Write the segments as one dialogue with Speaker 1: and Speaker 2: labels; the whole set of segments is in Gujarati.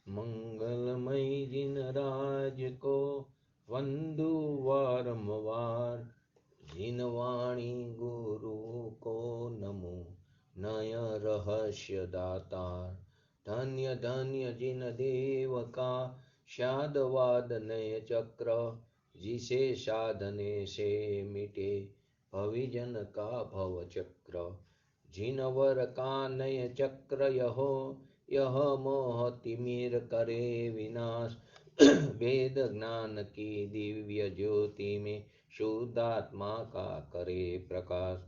Speaker 1: मंगलमय जिन राज को वंदु वारंवार, जिन वाणी गुरु को नमो नय रहस्य दातार। धन्य धन्य जिन देव का शादवाद नय चक्र, जिसे साधने से मिटे भविजन का भव चक्र। जिन वर का नय चक्र यहो, यह मोह तिमिर करे विनाश, वेद ज्ञान की दिव्य ज्योति में शुद्धात्मा का करे प्रकाश।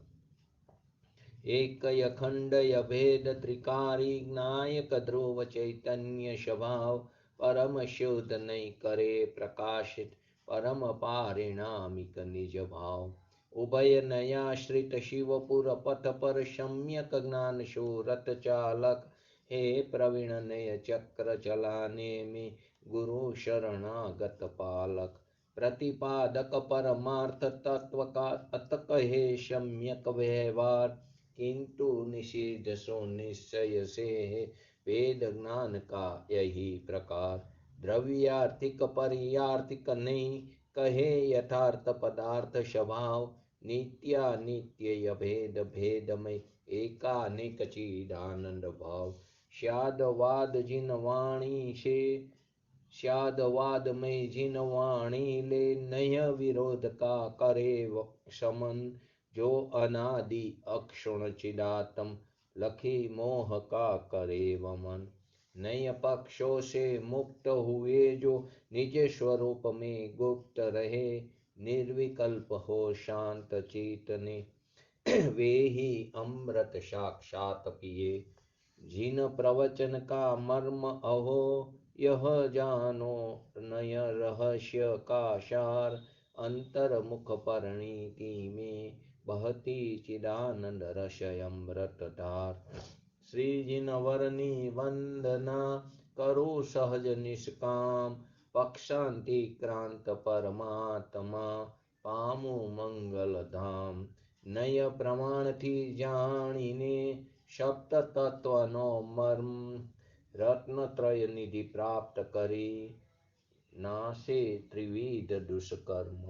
Speaker 1: एक खंडय भेद त्रिकारी नायक ध्रुव चैतन्य स्वभाव, परम शुद्ध नहीं करे प्रकाशित परम पारिणामिक निज भाव। उभय नयाश्रित शिवपुर पथ पर सम्यक ज्ञान शूरत चालक, हे प्रवीण नय चक्र चलाने में गुरु शरणागत पालक। प्रतिपादक परमार्थ तत्व का अतक है सम्यक व्यवहार, किंतु निषिद्ध सो निश्चय से है वेद ज्ञान का यही प्रकार। द्रव्यार्थिक पर्यार्थिक नहीं कहे यथार्थ पदार्थ स्वभाव, नित्यानित्य भेद भेदमय एकानेक चिदानंद भाव। शादवाद जिन वाणी से शादवाद में जिन वाणी ले नय विरोध का करे समन, जो अनादि अक्षुण चिदात्म लखी मोह का करे वमन। नय पक्षों से मुक्त हुए जो निज स्वरूप में गुप्त रहे, निर्विकल्प हो शांत चेतने वे ही अमृत साक्षात पिए। जिन प्रवचन का मर्म अहो, यह जानो नय रहस्य का सार, अंतर्मुख परिणीति में बहती चिदानंद रस अमृत धार। श्री जिन वरनी वंदना करो सहज निष्काम, पक्षांति क्रांत परमात्मा पामु मंगल धाम। नय प्रमाण थी जाणीने सप्त तत्व नो मर्म, रत्न त्रय निधि प्राप्त करी नासे त्रिविध दुष्कर्म।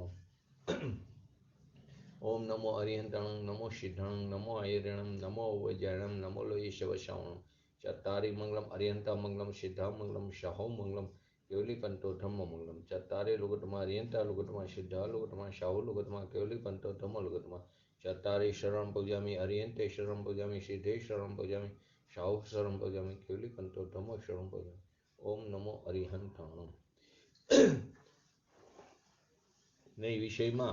Speaker 1: ओम नमो अरिहंतणं, नमो सिद्धं, नमो ऐरणं, नमो वज्रणं, नमो लोयेशवशावणं। चत्तारि मंगलम अरिहंता मंगलम सिद्धा मंगलम शाहो मंगलम केवली पंतो धम्म मंगलम। चत्तारे लुगतमा अरिहंता लुगतमा सिद्धा लुगतमा शाहो लुगतमा केवली पंतो धम्म लुगतमा। चत्तारे शरणं पूजामि अरिहंते शरणं पूजामि सिद्धे शरणं पूजामि शाहो शरणं पूजामि केवली पंतो धम्म शरणं पूजामि। ओम नमो अरिहंताणं। ને વિષયમાં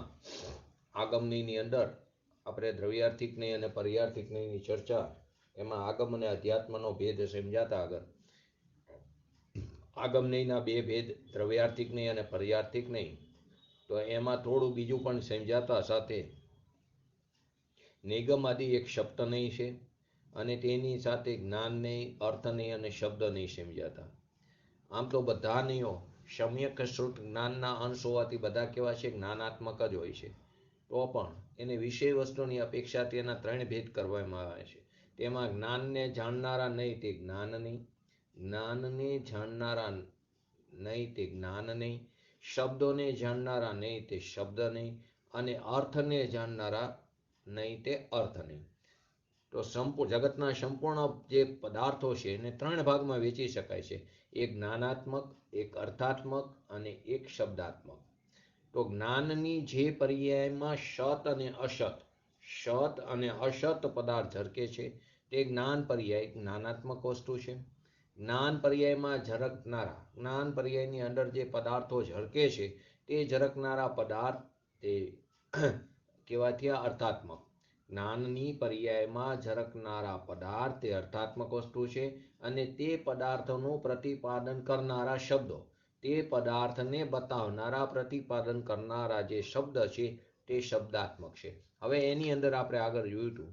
Speaker 1: આગમનીની અંદર આપણે દ્રવ્યાર્થિક નહીં અને પર્યાર્થિક નહીંની ચર્ચા, એમાં આગમ અને અધ્યાત્મનો ભેદ સમજાતા આગળ આગમ નહીંના બે ભેદ દ્રવ્યાર્થિક નહીં અને પર્યાર્થિક નહીં, તો એમાં થોડું બીજું પણ સમજાતા સાથે નિગમ આદિ એક શબ્દ નહીં છે અને તેની સાથે જ્ઞાન નહીં, અર્થ નહીં અને શબ્દ નહીં સમજાતા. આમ તો બધા નિયો સમ્યક શ્રુત જ્ઞાનના અંશ હોવાથી બધા કેવા છે, જ્ઞાનાત્મક જ હોય છે. તો પણ એને વિષય વસ્તુની અપેક્ષા તેના ત્રણ ભેદ કરવામાં આવે છે. તેમાં જ્ઞાનને જાણનારા નહીં તે જ્ઞાન નહીં, જ્ઞાનને જાણનારા નહીં તે જ્ઞાન નહીં, શબ્દોને જાણનારા નહીં તે શબ્દ નહીં, અને અર્થને જાણનારા નહીં તે અર્થ નહીં. તો જગતના સંપૂર્ણ જે પદાર્થો છે એને ત્રણ ભાગમાં વેચી શકાય છે, એક જ્ઞાનાત્મક, એક અર્થાત્મક અને એક શબ્દાત્મક. તો જ્ઞાનની જે પર્યાયમાં સત અને અસત, સત અને અસત પદાર્થ ઝરકે છે તે જ્ઞાન પર્યાય જ્ઞાનાત્મક વસ્તુ છે. જ્ઞાન પર્યાયમાં ઝરકનારા, જ્ઞાન પર્યાયની અંદર જે પદાર્થો ઝરકે છે તે ઝરકનારા પદાર્થ તે કેવા થયા, અર્થાત્મક. જ્ઞાનની પર્યાયમાં ઝરકનારા પદાર્થ તે અર્થાત્મક વસ્તુ છે, અને તે પદાર્થનું પ્રતિપાદન કરનારા શબ્દો, તે પદાર્થને બતાવનારા પ્રતિપાદન કરનારા જે શબ્દ છે તે શબ્દાત્મક છે. હવે એની અંદર આપણે આગળ જોયું હતું,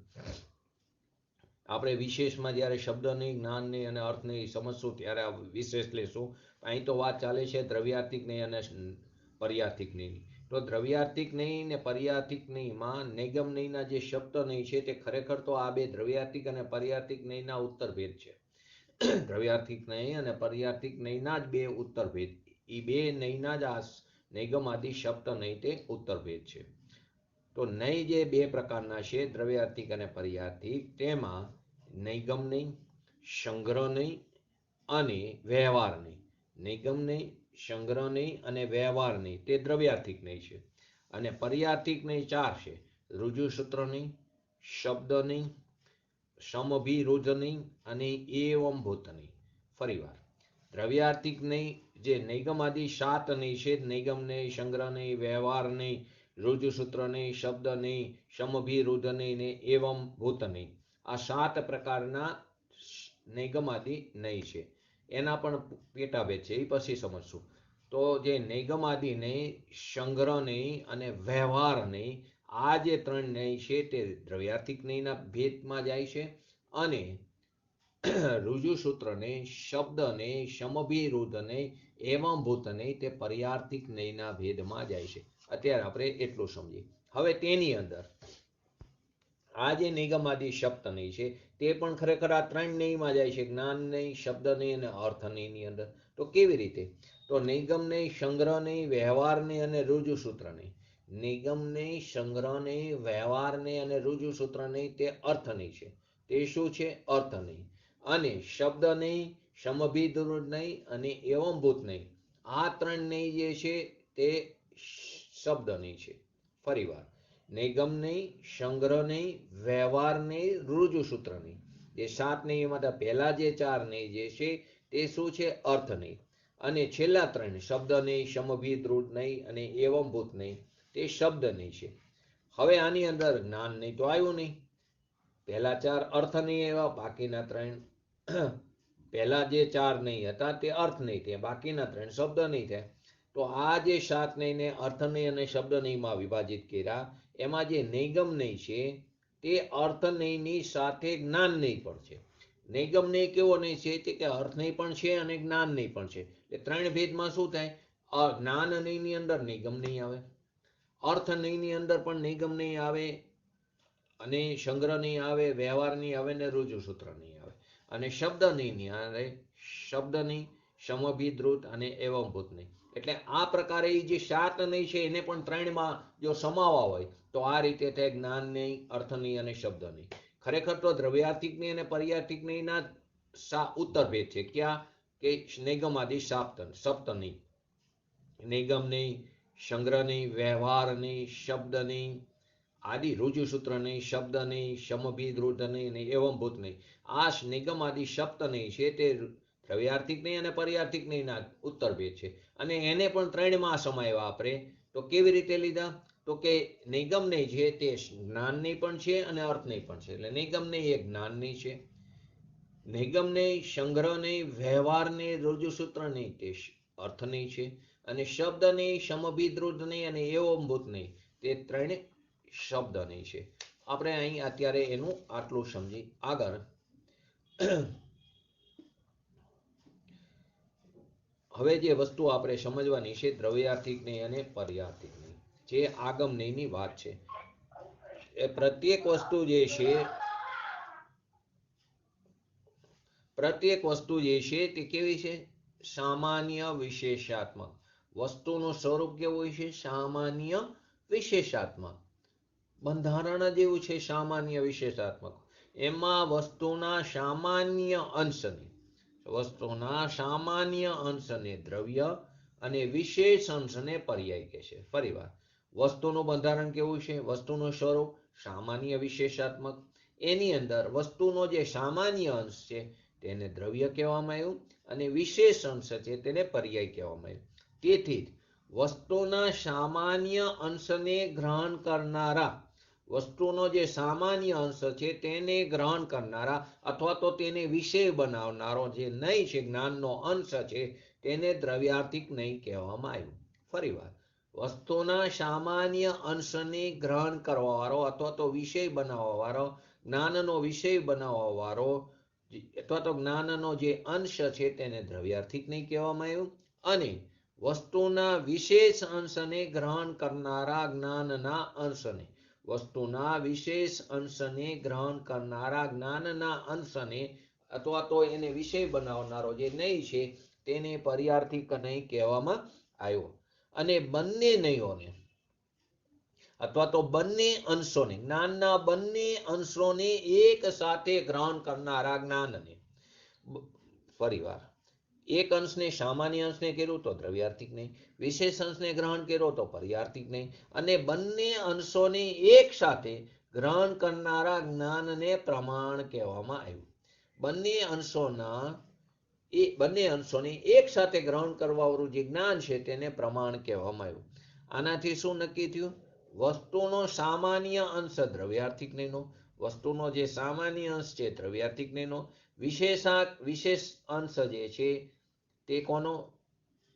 Speaker 1: આપણે વિશેષમાં જ્યારે શબ્દની, જ્ઞાનની અને અર્થની સમજશું ત્યારે આ વિશેષ લેશું. અહીં તો વાત ચાલે છે દ્રવ્યાર્થિક નહીં અને પર્યાર્થિક નહીં. તો દ્રવ્યાર્થિક નહીં ને પર્યાર્થિક નહીંમાં નિગમ નહીંના જે શબ્દ નહીં છે તે ખરેખર તો આ બે દ્રવ્યાર્થિક અને પર્યાર્થિક નહીંના ઉત્તર ભેદ છે. દ્રવ્યાર્થિક નય અને પર્યાર્થિક નયના જ બે ઉત્તરભેદ. એ બે નયના જ આ નૈગમ આદિ શબ્દ નય તે ઉત્તરભેદ છે. તો નય જે બે પ્રકારના છે, દ્રવ્યાર્થિક અને પર્યાર્થિક, તેમાં નૈગમ નય, સંગ્રહ નય અને વ્યવહાર નય. નૈગમ નય, સંગ્રહ નય અને વ્યવહાર નય તે દ્રવ્યાર્થિક નય છે. અને પર્યાર્થિક નય ચાર છે: ઋજુસૂત્ર નય, શબ્દ નય, સમભિરુદ્ધ નય અને એવંભૂત નય. ફરીવાર, દ્રવ્યાર્થિક નય જે નૈગમ આદિ સાત નય છે, નૈગમ નય, સંગ્રહ નય, વ્યવહાર નય, ઋજુસૂત્ર નય, શબ્દ નય, સમભિરુદ્ધ નય ને એવંભૂત નય. આ સાત પ્રકારના નૈગમ આદિ નય છે. એના પણ પેટાભેદ છે, એ પછી સમજશું. તો જે નૈગમ આદિ નય, સંગ્રહ નય અને વ્યવહાર નય, આ જે ત્રણ નય છે તે દ્રવ્યાર્થિક નયના ભેદમાં જાય છે. અને ઋજુસૂત્ર નય, શબ્દ નય, સમભિરુદ્ધ નય, એવંભૂત નય તે પર્યાર્થિક નયના ભેદમાં જાય છે. અત્યારે આપણે એટલું સમજીએ. હવે તેની અંદર આ જે નિગમ આદિ શબ્દ નય છે તે પણ ખરેખર આ ત્રણ નયમાં જાય છે: જ્ઞાન નય, શબ્દ નય અને અર્થ નયની અંદર. તો કેવી રીતે? તો નિગમ નય, સંગ્રહ નય, વ્યવહાર નય અને ઋજુસૂત્ર નય. નિગમ નય, સંગ્રહ નય, વ્યવહાર નય અને ઋજુસૂત્ર નય તે અર્થ નય છે. તે શું છે? અર્થ નય. અને શબ્દ નય, સમભિરુદ્ધ નય અને એવંભૂત નય, આ ત્રણ નય જે છે તે શબ્દ નય છે. ફરીવાર, નિગમ નય, સંગ્રહ નય, વ્યવહાર નય, ઋજુસૂત્ર નય. જે સાત નય એમાં પહેલા જે ચાર નય જે છે તે શું છે? અર્થ નય. અને છેલ્લા ત્રણ શબ્દ નય, સમભિરુદ્ધ નય અને એવંભૂત નય તે શબ્દ નય છે. હવે આની અંદર જ્ઞાન નય તો આવ્યું નય. પહેલા ચાર અર્થ નય એવા, બાકીના ત્રણ પહેલા જે ચાર નય હતા તે અર્થ નય થયા, બાકીના ત્રણ શબ્દ નય થયા. તો આ જે સાત નયને અર્થ નય અને શબ્દ નયમાં વિભાજિત કર્યા, એમાં જે નિગમ નય છે તે અર્થ નયની સાથે જ્ઞાન નય પણ છે. નિગમ નય કેવો નય છે? કે અર્થ નય પણ છે અને જ્ઞાન નય પણ છે. એટલે ત્રણ ભેદમાં શું થાય? જ્ઞાન નયની અંદર નિગમ નય આવે, અર્થ નયની અંદર પણ નિગમ નય આવે અને સંગ્રહ નય આવે, વ્યવહાર નય આવે ને ઋજુસૂત્ર નય આવે. અને શબ્દ નયની આવે શબ્દ નય, સમભિરુદ્ધ અને એવંભૂત નય. એટલે આ પ્રકારે એ જે સાત નય છે એને પણ ત્રણમાં જો સમાવવા હોય તો આ રીતે થાય: જ્ઞાન નય, અર્થ નય અને શબ્દ નય. ખરેખર તો દ્રવ્યાર્થિક નય અને પર્યાર્થિક નયના ઉત્તરભેદ છે. ક્યાં? કે નિગમ આદિ સપ્ત નય. નિગમ નય, સંગ્રહ નય, વ્યવહાર નય, શબ્દ નય આદિ, ઋજુસૂત્ર નય, શબ્દ નય, સમભિરુદ્ધ નય અને એવંભૂત નય. આ નિગમ આદિ સપ્ત નય છે તે દ્રવ્યાર્થિક નય અને પર્યાર્થિક નયના ઉત્તરભેદ છે. અને એને પણ ત્રણમાં સમાવ્યા આપણે. તો કેવી રીતે લીધા? તો કે નિગમ નય છે તે જ્ઞાન નય પણ છે અને અર્થ નય પણ છે. એટલે નિગમ નય એ જ્ઞાન નય છે. નિગમ નય, સંગ્રહ નય, વ્યવહાર નય, ઋજુસૂત્ર નય તે અર્થ નય છે. અને શબ્દ નય, સમભિરુદ્ધ નય અને એવંભૂત નય તે ત્રણ શબ્દ નય છે. આપણે અહીં અત્યારે એનું આટલું સમજી આગળ હવે જે વસ્તુ આપણે સમજવાની છે દ્રવ્યાર્થિક નય અને પર્યાર્થિક નય, જે આગમ નયની વાત છે. એ પ્રત્યેક વસ્તુ જે છે તે કેવી છે? સામાન્ય વિશેષાત્મક. વસ્તુનું સ્વરૂપ કેવું હોય છે? સામાન્ય વિશેષાત્મક. બંધારણ જેવું છે સામાન્ય વિશેષાત્મક. એમાં વસ્તુના સામાન્ય અંશને દ્રવ્ય અને વિશેષ અંશને પર્યાય કહે છે. ફરીવાર, વસ્તુનું બંધારણ કેવું છે? વસ્તુનું સ્વરૂપ સામાન્ય વિશેષાત્મક. એની અંદર વસ્તુનો જે સામાન્ય અંશ છે તેને દ્રવ્ય કહેવામાં આવ્યું અને વિશેષ અંશ છે તેને પર્યાય કહેવામાં આવ્યું. તેથી વસ્તુના સામાન્ય અંશને ગ્રહણ કરનારા, વસ્તુનો જે સામાન્ય અંશ છે તેને ગ્રહણ કરનારા અથવા તો તેને વિષય બનાવનારો જે નય છે, જ્ઞાનનો અંશ છે, તેને દ્રવ્યાર્થિક નય કહેવામાં આવ્યું. ફરીવાર, વસ્તુના સામાન્ય અંશને ગ્રહણ કરવા વાળો અથવા તો વિષય બનાવવા વાળો, જ્ઞાનનો વિષય બનાવવા વાળો અથવા તો જ્ઞાનનો જે અંશ છે તેને દ્રવ્યાર્થિક નય કહેવામાં આવ્યું. અને વસ્તુના વિશેષ અંશને ગ્રહણ કરનારા જ્ઞાનના અંશને, વસ્તુના વિશેષ અંશને ગ્રહણ કરનારા જ્ઞાનના અંશને અથવા તો એને વિષય બનાવનારો જે નય છે તેને પર્યાર્થિક નય કહેવામાં આવ્યો. અને બંને નયોને અથવા તો બંને અંશોને, જ્ઞાનના બંને અંશોને એક સાથે ગ્રહણ કરનારા જ્ઞાનને, ફરીવાર, એક અંશને સામાન્ય અંશને કર્યું તો દ્રવ્યાર્થિક નહીં, વિશેષ અંશને ગ્રહણ કર્યો તો પર્યાર્થિક નહીં, અને બંને અંશોને એક સાથે ગ્રહણ કરનારા જ્ઞાનને પ્રમાણ કહેવામાં આવ્યું. બંને અંશોને એક સાથે ગ્રહણ કરવાવાળું જે જ્ઞાન છે તેને પ્રમાણ કહેવામાં આવ્યું. આનાથી શું નક્કી થયું? વસ્તુનો સામાન્ય અંશ દ્રવ્યાર્થિક નહીંનો, વસ્તુનો જે સામાન્ય અંશ છે દ્રવ્યાર્થિક નહીંનો, વિશેષ અંશ જે છે તે કોનો?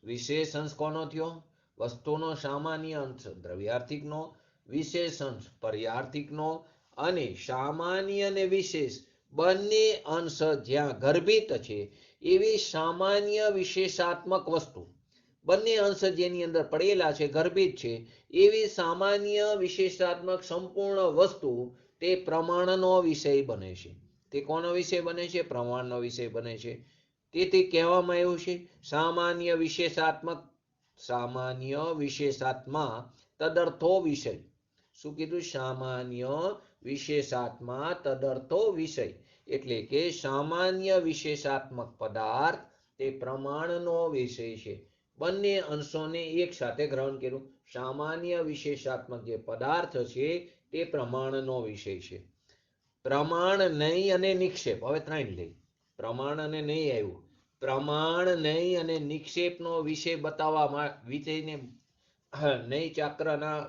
Speaker 1: વિશેષ અંશ કોનો થયો? વસ્તુનો સામાન્ય અંશ દ્રવ્યાર્થિકનો, વિશેષ અંશ પર્યાર્થિકનો, અને સામાન્ય અને વિશેષ બંને અંશ જ્યાં ગર્ભિત છે એવી સામાન્ય વિશેષાત્મક વસ્તુ, બંને અંશ જેની અંદર પડેલા છે, ગર્ભિત છે, એવી સામાન્ય વિશેષાત્મક સંપૂર્ણ વસ્તુ તે પ્રમાણનો વિષય બને છે. તે કોનો વિષય બને છે? પ્રમાણનો વિષય બને છે. તેથી કહેવામાં આવ્યું છે સામાન્ય વિશેષાત્મા તદર્થો વિષય. શું કીધું? સામાન્ય વિશેષાત્મા તદર્થો વિષય. એટલે કે સામાન્ય વિશેષાત્મક પદાર્થ તે પ્રમાણનો વિષય છે. બંને અંશોને એક સાથે ગ્રહણ કર્યું. સામાન્ય વિશેષાત્મક જે પદાર્થ છે તે પ્રમાણનો વિષય છે. પ્રમાણ, નય અને નિક્ષેપ. હવે ત્રણ લઈ. પ્રમાણ અને નય આવ્યું. પ્રમાણ, નય અને નિક્ષેપનો વિષય બતાવવા વિષયને નય ચાક્રના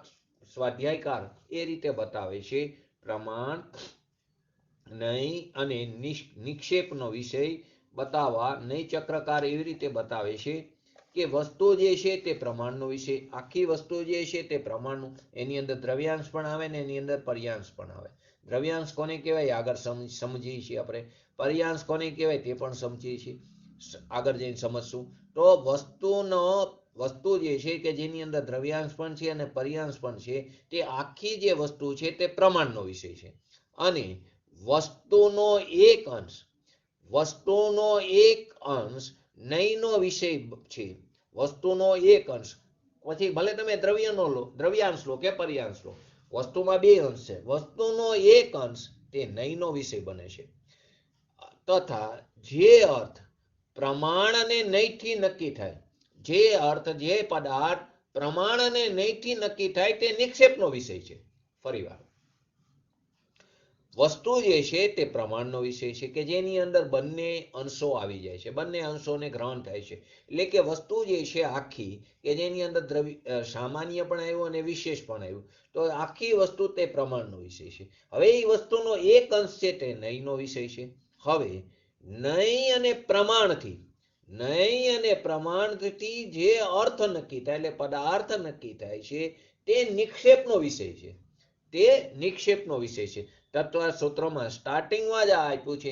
Speaker 1: સ્વાધ્યાયકાર એ રીતે બતાવે છે. પ્રમાણ, નય અને નિક્ષેપનો વિષય બતાવવા નય ચક્રકાર એવી રીતે બતાવે છે કે વસ્તુ જે છે તે પ્રમાણનો વિષય, આખી વસ્તુ જે છે તે પ્રમાણનું, એની અંદર દ્રવ્યાંશ પણ આવે ને એની અંદર પર્યાંશ પણ આવે. દ્રવ્યાંશ કોને કહેવાય આગળ સમજીએ છીએ આપણે. પર્યાંશ કોને કહેવાય તે પણ સમજીએ છીએ, આગળ જઈને સમજશું. તો વસ્તુ જે છે કે જેની અંદર દ્રવ્યાંશ પણ છે અને પર્યાંશ પણ છે તે આખી જે વસ્તુ છે તે પ્રમાણનો વિષય છે. અને વસ્તુનો એક અંશ નયનો વિષય છે. વસ્તુનો એક અંશ, પછી ભલે તમે દ્રવ્યાંશ લો કે પર્યાંશ લો, વસ્તુમાં બે અંશ છે. વસ્તુનો એક અંશ તે નયનો વિષય બને છે. તથા જે અર્થ પ્રમાણ અને નયથી નક્કી થાય, જે પદાર્થ પ્રમાણ અને નયથી નક્કી થાય તે નિક્ષેપનો વિષય છે. ફરીવાર, વસ્તુ જે છે તે પ્રમાણનો વિષય છે કે જેની અંદર બંને અંશો આવી જાય છે, બંને અંશોને ગ્રહણ થાય છે. એટલે કે વસ્તુ જે છે આખી કે જેની અંદર સામાન્ય પણ આવ્યું અને વિશેષ પણ આવ્યું, તો આખી વસ્તુ તે પ્રમાણનો વિષય છે. હવે એ વસ્તુનો એક અંશ છે તે નયનો વિષય છે. હવે નય અને પ્રમાણથી જે અર્થ નક્કી થાય, એટલે પદાર્થ નક્કી થાય છે તે નિક્ષેપનો વિષય છે. તે નિક્ષેપનો વિષય છે. તત્વ સૂત્રમાં સ્ટાર્ટિંગમાં જ આપ્યું છે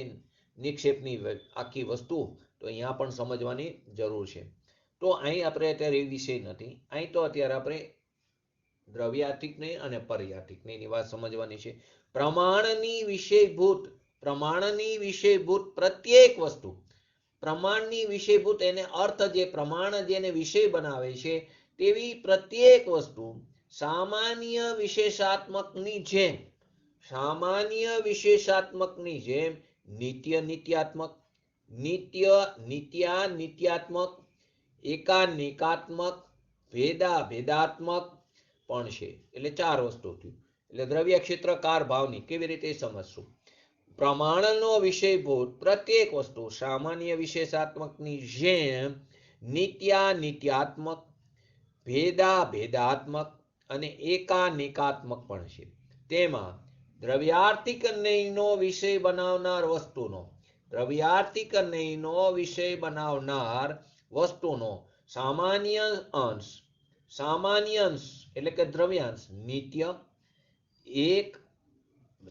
Speaker 1: નિક્ષેપની આખી વસ્તુ, તો અહીંયા પણ સમજવાની જરૂર છે. તો અહીં આપણે અત્યારે એ વિષય નથી, અહીં તો અત્યારે આપણે દ્રવ્યાર્થિક નહીં અને પર્યાર્થિક નહીં વાત સમજવાની છે. પ્રમાણની વિષયભૂત પ્રત્યેક વસ્તુ, પ્રમાણની વિષયભૂત એને અર્થ જે પ્રમાણ જેને વિષય બનાવે છે તેવી પ્રત્યેક વસ્તુ સામાન્ય વિશેષાત્મકની જેમ નિત્યાનિત્યાત્મક, એકાનિકાત્મક, ભેદાત્મક પણ છે. એટલે ચાર વસ્તુ થયું. એટલે દ્રવ્ય ક્ષેત્રકાર ભાવની કેવી રીતે સમજશું? પ્રમાણનો વિષયભૂત પ્રત્યેક વસ્તુ સામાન્ય વિશેષાત્મકની જેમ નિત્યાત્મક, ભેદાત્મક અને એકાનિકાત્મક પણ છે. તેમાં દ્રવ્યાર્થિક નયનો વિષય બનાવનાર વસ્તુનો સામાન્ય અંશ એટલે કે દ્રવ્યાંશ નિત્ય, એક,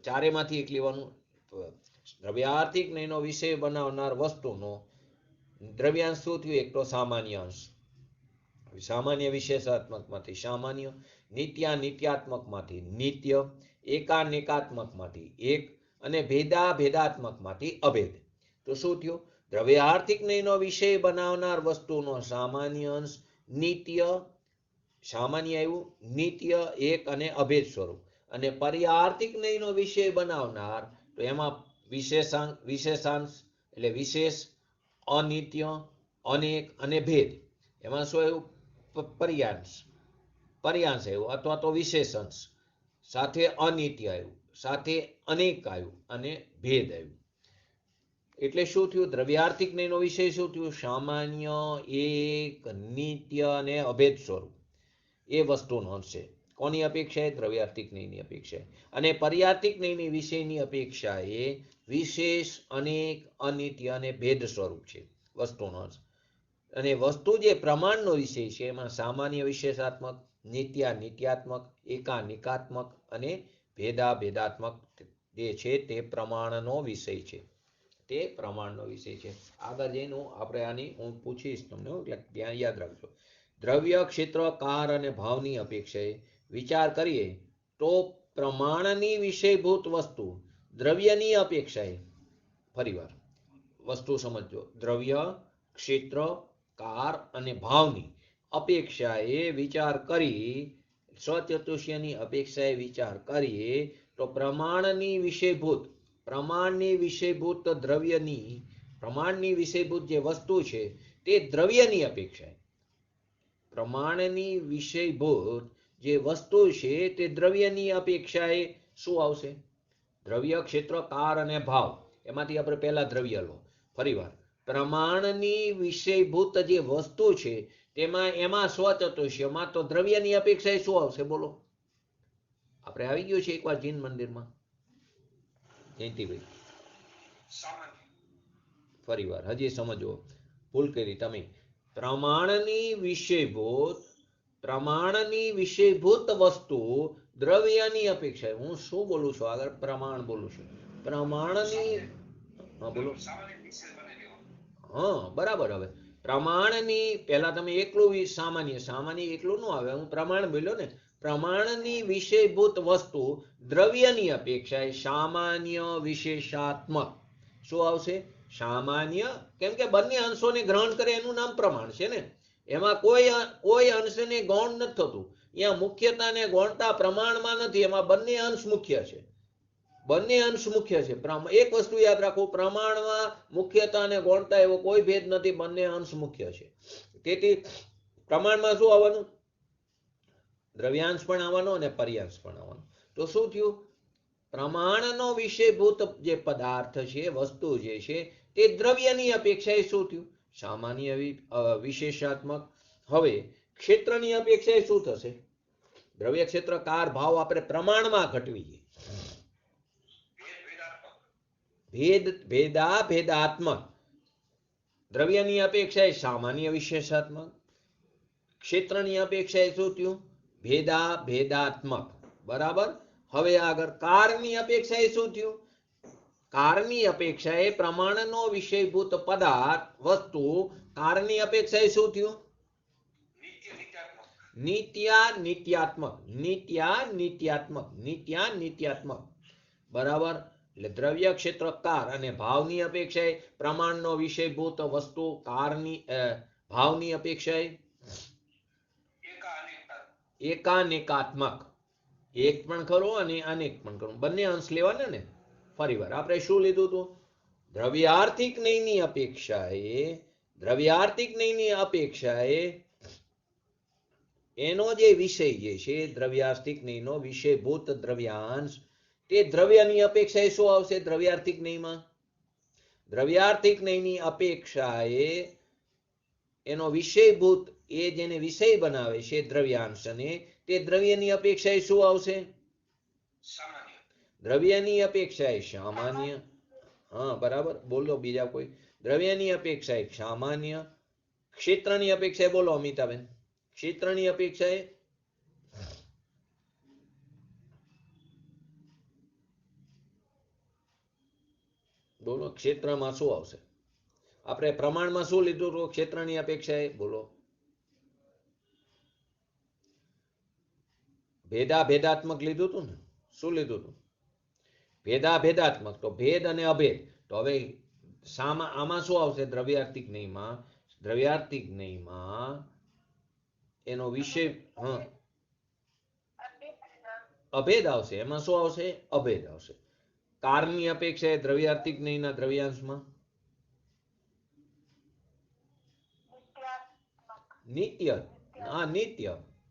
Speaker 1: ચારેમાંથી એક લેવાનું. દ્રવ્યાર્થિક નયનો વિષય બનાવનાર વસ્તુનો દ્રવ્યાંશ શું થયું? એક તો સામાન્ય અંશ, સામાન્ય વિશેષાત્મકમાંથી સામાન્ય, નિત્યાત્મકમાંથી નિત્ય, એકાનિકાત્મકમાંથી એક અને ભેદાત્મકમાંથી અભેદ. તો શું થયું? દ્રવ્યાર્થિક નયનો વિષય બનાવનાર વસ્તુનો સામાન્ય અંશ નિત્ય, સામાન્ય આવ્યું, નિત્ય, એક અને અભેદ સ્વરૂપ. અને પર્યાર્થિક નયનો વિષય બનાવનાર તો એમાં વિશેષાંશ એટલે વિશેષ, અનિત્ય, અનેક અને ભેદ. એમાં શું આવ્યું? પર્યાંશ આવ્યું અથવા તો વિશેષાંશ, સાથે અનિત્ય આવ્યું, સાથે અનેક આવ્યું અને ભેદ આવ્યું. એટલે શું થયું? દ્રવ્યાર્થિક નયનો વિષય શું થયું? સામાન્ય, એક, નિત્ય અને અભેદ સ્વરૂપ. એ વસ્તુનો અંશ છે. કોની અપેક્ષાએ? દ્રવ્યાર્થિક નયની અપેક્ષાએ. અને પર્યાર્થિક નયની વિષયની અપેક્ષાએ વિશેષ, અનેક, અનિત્ય અને ભેદ સ્વરૂપ છે વસ્તુનો અંશ. અને વસ્તુ જે પ્રમાણનો વિષય છે એમાં સામાન્ય વિશેષાત્મક, નિત્યા નિત્યાત્મક, એકાનિકાત્મક અને ભેદાત્મક જે છે તે પ્રમાણનો વિષય છે. તે પ્રમાણનો વિષય છે. આગળ જઈને આપણે આની હું પૂછીશ તમને, એટલે ત્યાં યાદ રાખજો. દ્રવ્ય, ક્ષેત્ર, કાર અને ભાવની અપેક્ષાએ વિચાર કરીએ તો પ્રમાણની વિષયભૂત વસ્તુ દ્રવ્યની અપેક્ષાએ, ફરીવાર વસ્તુ સમજો, દ્રવ્ય, ક્ષેત્ર, કાર અને ભાવની અપેક્ષાએ વિચાર કરી, સ્વચતુષ્યની અપેક્ષાએ વિચાર કરીએ તો પ્રમાણની વિષયભૂત દ્રવ્યની, પ્રમાણની વિષયભૂત જે વસ્તુ છે તે દ્રવ્યની અપેક્ષાએ, પ્રમાણની વિષયભૂત જે વસ્તુ છે તે દ્રવ્યની અપેક્ષાએ શું આવશે? દ્રવ્ય, ક્ષેત્ર, કાર અને ભાવ. એમાંથી આપણે પહેલા દ્રવ્ય લો. ફરીવાર, પ્રમાણની વિષયભૂત જે વસ્તુ છે એમાં સ્વચતુષ્યમાં તો દ્રવ્યની અપેક્ષાએ શું આવશે? બોલો. આપણે આવી ગયું છે એકવાર જીન મંદિરમાં. જયંતિભાઈ, ફરીવાર હજી સમજો, ભૂલ કરી તમે. પ્રમાણની વિષયભૂત વસ્તુ દ્રવ્યની અપેક્ષાએ, હું શું બોલું છું આગળ? પ્રમાણ બોલું છું. પ્રમાણની, હા બોલો. હા બરાબર. હવે પ્રમાણની, પહેલા તમે એકલું સામાન્ય એકલું ન આવે, હું પ્રમાણ બોલ્યો ને. પ્રમાણની વિષયભૂત વસ્તુ દ્રવ્યની અપેક્ષાએ સામાન્ય વિશેષાત્મક. શું આવશે? સામાન્ય. કેમ કે બંને અંશોને ગ્રહણ કરે એનું નામ પ્રમાણ છે ને. એમાં કોઈ અંશને ગૌણ નથી થતું. અહીંયા મુખ્યતા ને ગૌણતા પ્રમાણમાં નથી, એમાં બંને અંશ મુખ્ય છે. બંને અંશ મુખ્ય છે. એક વસ્તુ યાદ રાખો, પ્રમાણમાં મુખ્યતા અને ગૌણતા એવો કોઈ ભેદ નથી, બંને અંશ મુખ્ય છે. તેથી પ્રમાણમાં શું આવવાનું? દ્રવ્યાંશ પણ આવવાનો અને પર્યાંશ પણ આવવાનો. તો શું થયું? પ્રમાણનો વિષયભૂત જે પદાર્થ છે, વસ્તુ જે છે તે દ્રવ્યની અપેક્ષાએ શું થયું? સામાન્ય વિશેષાત્મક. હવે ક્ષેત્રની અપેક્ષાએ શું થશે? દ્રવ્ય, ક્ષેત્ર, કાર, ભાવ આપણે પ્રમાણમાં ઘટવીએ. ભેદાત્મક. દ્રવ્યની અપેક્ષાએ સામાન્ય વિશેષાત્મક, ક્ષેત્રની અપેક્ષાએ શું થયું? ભેદાત્મક. બરાબર. હવે આગળ કારની અપેક્ષાએ શું થયું? કારની અપેક્ષાએ પ્રમાણનો વિષયભૂત પદાર્થ વસ્તુ, કારની અપેક્ષાએ શું થયું? નિત્યાનિત્યાત્મક. બરાબર. એટલે દ્રવ્ય, ક્ષેત્ર, કાર અને ભાવની અપેક્ષાએ પ્રમાણનો વિષયભૂત વસ્તુ, કારની ભાવની અપેક્ષાએ એકાનેકાત્મક. એક પણ ખરું અને અનેક પણ ખરું, બંને અંશ લેવાના ને. ફરીવાર આપણે શું લીધું હતું? દ્રવ્યાર્થિક નયની અપેક્ષાએ એનો જે વિષય જે છે, દ્રવ્યાર્થિક નયનો વિષયભૂત દ્રવ્યાંશ, તે દ્રવ્યની અપેક્ષાએ શું આવશે? દ્રવ્યાર્થિક નયમાં દ્રવ્યાર્થિક નયની અપેક્ષાએ એનો વિષયભૂત, એ જેને વિષય બનાવે છે દ્રવ્યાંશને, તે દ્રવ્યની અપેક્ષાએ શું આવશે? દ્રવ્યની અપેક્ષાએ સામાન્ય. હા બરાબર. બોલો બીજા કોઈ. દ્રવ્યની અપેક્ષાએ સામાન્ય. ક્ષેત્રની અપેક્ષાએ બોલો અમિતાબેન. ક્ષેત્રની અપેક્ષાએ બોલો, ક્ષેત્રમાં શું આવશે? આપણે પ્રમાણમાં શું લીધું હતું? ક્ષેત્રની અપેક્ષાએ બોલો. ભેદાત્મક લીધું હતું ને. શું લીધું હતું? ભેદાત્મક. તો ભેદ અને અભેદ. તો હવે આમાં શું આવશે? દ્રવ્યાર્થિક નહીંમાં એનો વિષય અભેદ આવશે. એમાં શું આવશે? અભેદ આવશે. કારની અપેક્ષાએ દ્રવ્યાર્થિક નહીંના દ્રવ્યાંશમાં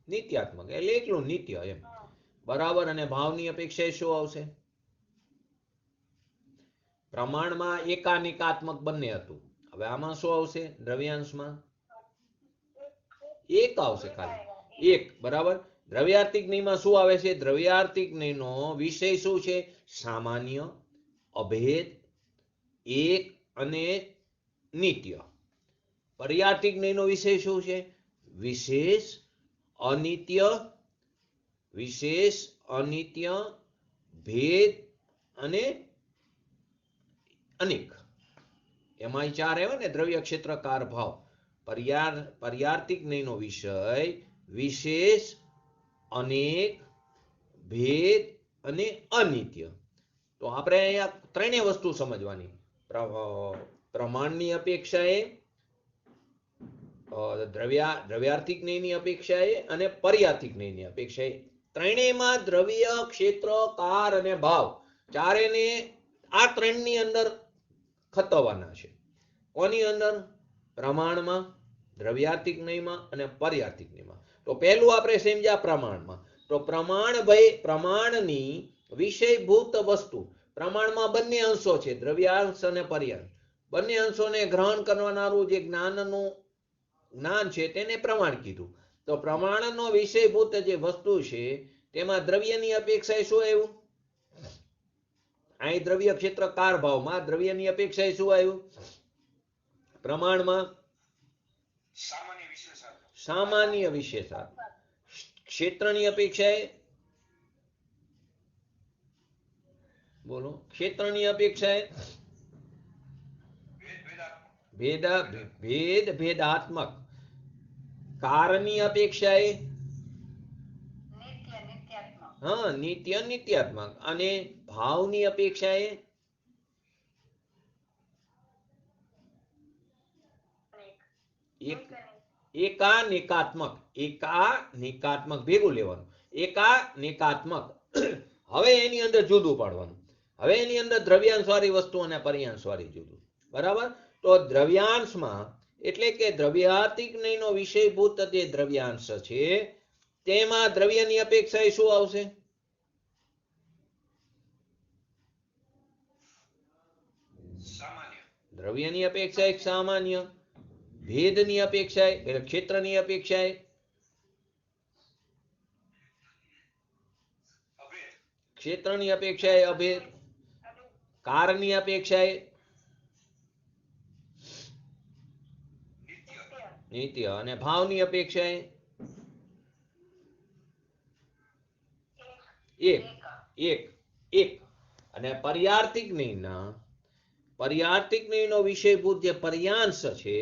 Speaker 1: નિત્યાત્મક એટલે એકલું નિત્ય એમ. બરાબર. અને ભાવની અપેક્ષાએ શું આવશે? પ્રમાણમાં એકાનિકાત્મક બંને હતું. હવે આમાં શું આવશે? દ્રવ્યાંશમાં એક આવશે, ખાલી એક. બરાબર. દ્રવ્યાર્થિક નહીંમાં શું આવે છે? દ્રવ્યાર્થિક નહીંનો વિષય શું છે? સામાન્ય, અભેદ, એક અને નિત્ય. પર્યાર્થિક નહીંનો વિષય શું છે? વિશેષ, અનિત્ય, ભેદ અને અનેક. એમાં ચાર આવે ને, દ્રવ્ય, ક્ષેત્ર, કાર, ભાવ. પર્યાર્થિક નહીંનો વિષય વિશેષ, અનેક, ભેદ અને અનિત્ય. તો આપણે અહીંયા ત્રણેય વસ્તુ સમજવાની. પ્રમાણની અપેક્ષાએ, દ્રવ્યાર્થિક નહીંની અપેક્ષાએ અને પર્યાર્થિક નહીંની અપેક્ષાએ ત્રણેયમાં દ્રવ્ય, ક્ષેત્ર, કાર અને ભાવ ચારેને આ ત્રણની અંદર ખતવવાના છે. કોની અંદર? પ્રમાણમાં, દ્રવ્યાર્થિક નહીંમાં અને પર્યાર્થિક નહીંમાં. તો પહેલું આપણે સમજ્યા પ્રમાણમાં. તો પ્રમાણની વિષયભૂત વસ્તુ. પ્રમાણમાં બંને અંશો છે, દ્રવ્યાંશ અને પર્યાંશ. બંને અંશોને ગ્રહણ કરનારું જે જ્ઞાન છે તેને પ્રમાણ કીધું. તો પ્રમાણનો વિષયભૂત જે વસ્તુ છે તેમાં દ્રવ્યની અપેક્ષાએ શું આવ્યું? અહીં દ્રવ્ય, ક્ષેત્ર, કાર, ભાવમાં દ્રવ્યની અપેક્ષાએ શું આવ્યું? પ્રમાણમાં સામાન્ય વિશેષાર્થ. ક્ષેત્રની અપેક્ષાએ બોલો, ક્ષેત્રની અપેક્ષાએ ભેદાત્મક. કારની અપેક્ષાએ નિત્યાત્મક. અને ભાવની અપેક્ષાએ એકાનિકાત્મક ભેગું લેવાનું. એકાનિકાત્મક. હવે એની અંદર જુદું પાડવાનું. હવે એની અંદર દ્રવ્યાંશ વાળી વસ્તુ અને પર્યાંશ વાળી જુદું. બરાબર. તો દ્રવ્યાંશમાં એટલે કે દ્રવ્યાર્થિક નહીંનો વિષયભૂત જે દ્રવ્યાંશ છે તેમાં દ્રવ્યની અપેક્ષાએ શું આવશે? દ્રવ્યની અપેક્ષાએ સામાન્ય, ભેદની અપેક્ષાએ એટલે ક્ષેત્રની અપેક્ષાએ અભેદ, કારની અપેક્ષાએ નિત્ય અને ભાવની અપેક્ષાએ એક. અને પર્યાર્થિક નહીંનો વિષયભૂત જે પર્યાંશ છે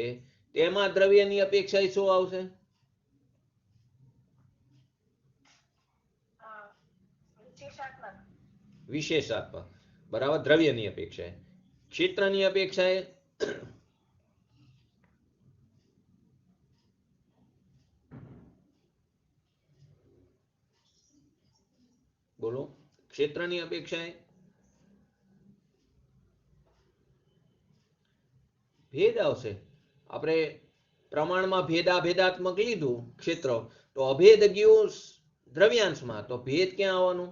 Speaker 1: તેમાં દ્રવ્યની અપેક્ષાએ શું આવશે? વિશેષાત્મક. બરાબર. દ્રવ્યની અપેક્ષાએ. ક્ષેત્રની અપેક્ષાએ બોલો, ક્ષેત્રની અપેક્ષાએ ભેદ આવશે. આપણે પ્રમાણમાં ભેદાત્મક લીધું ક્ષેત્ર, તો અભેદ ગયું દ્રવ્યાંશમાં, તો ભેદ ક્યાં આવવાનું?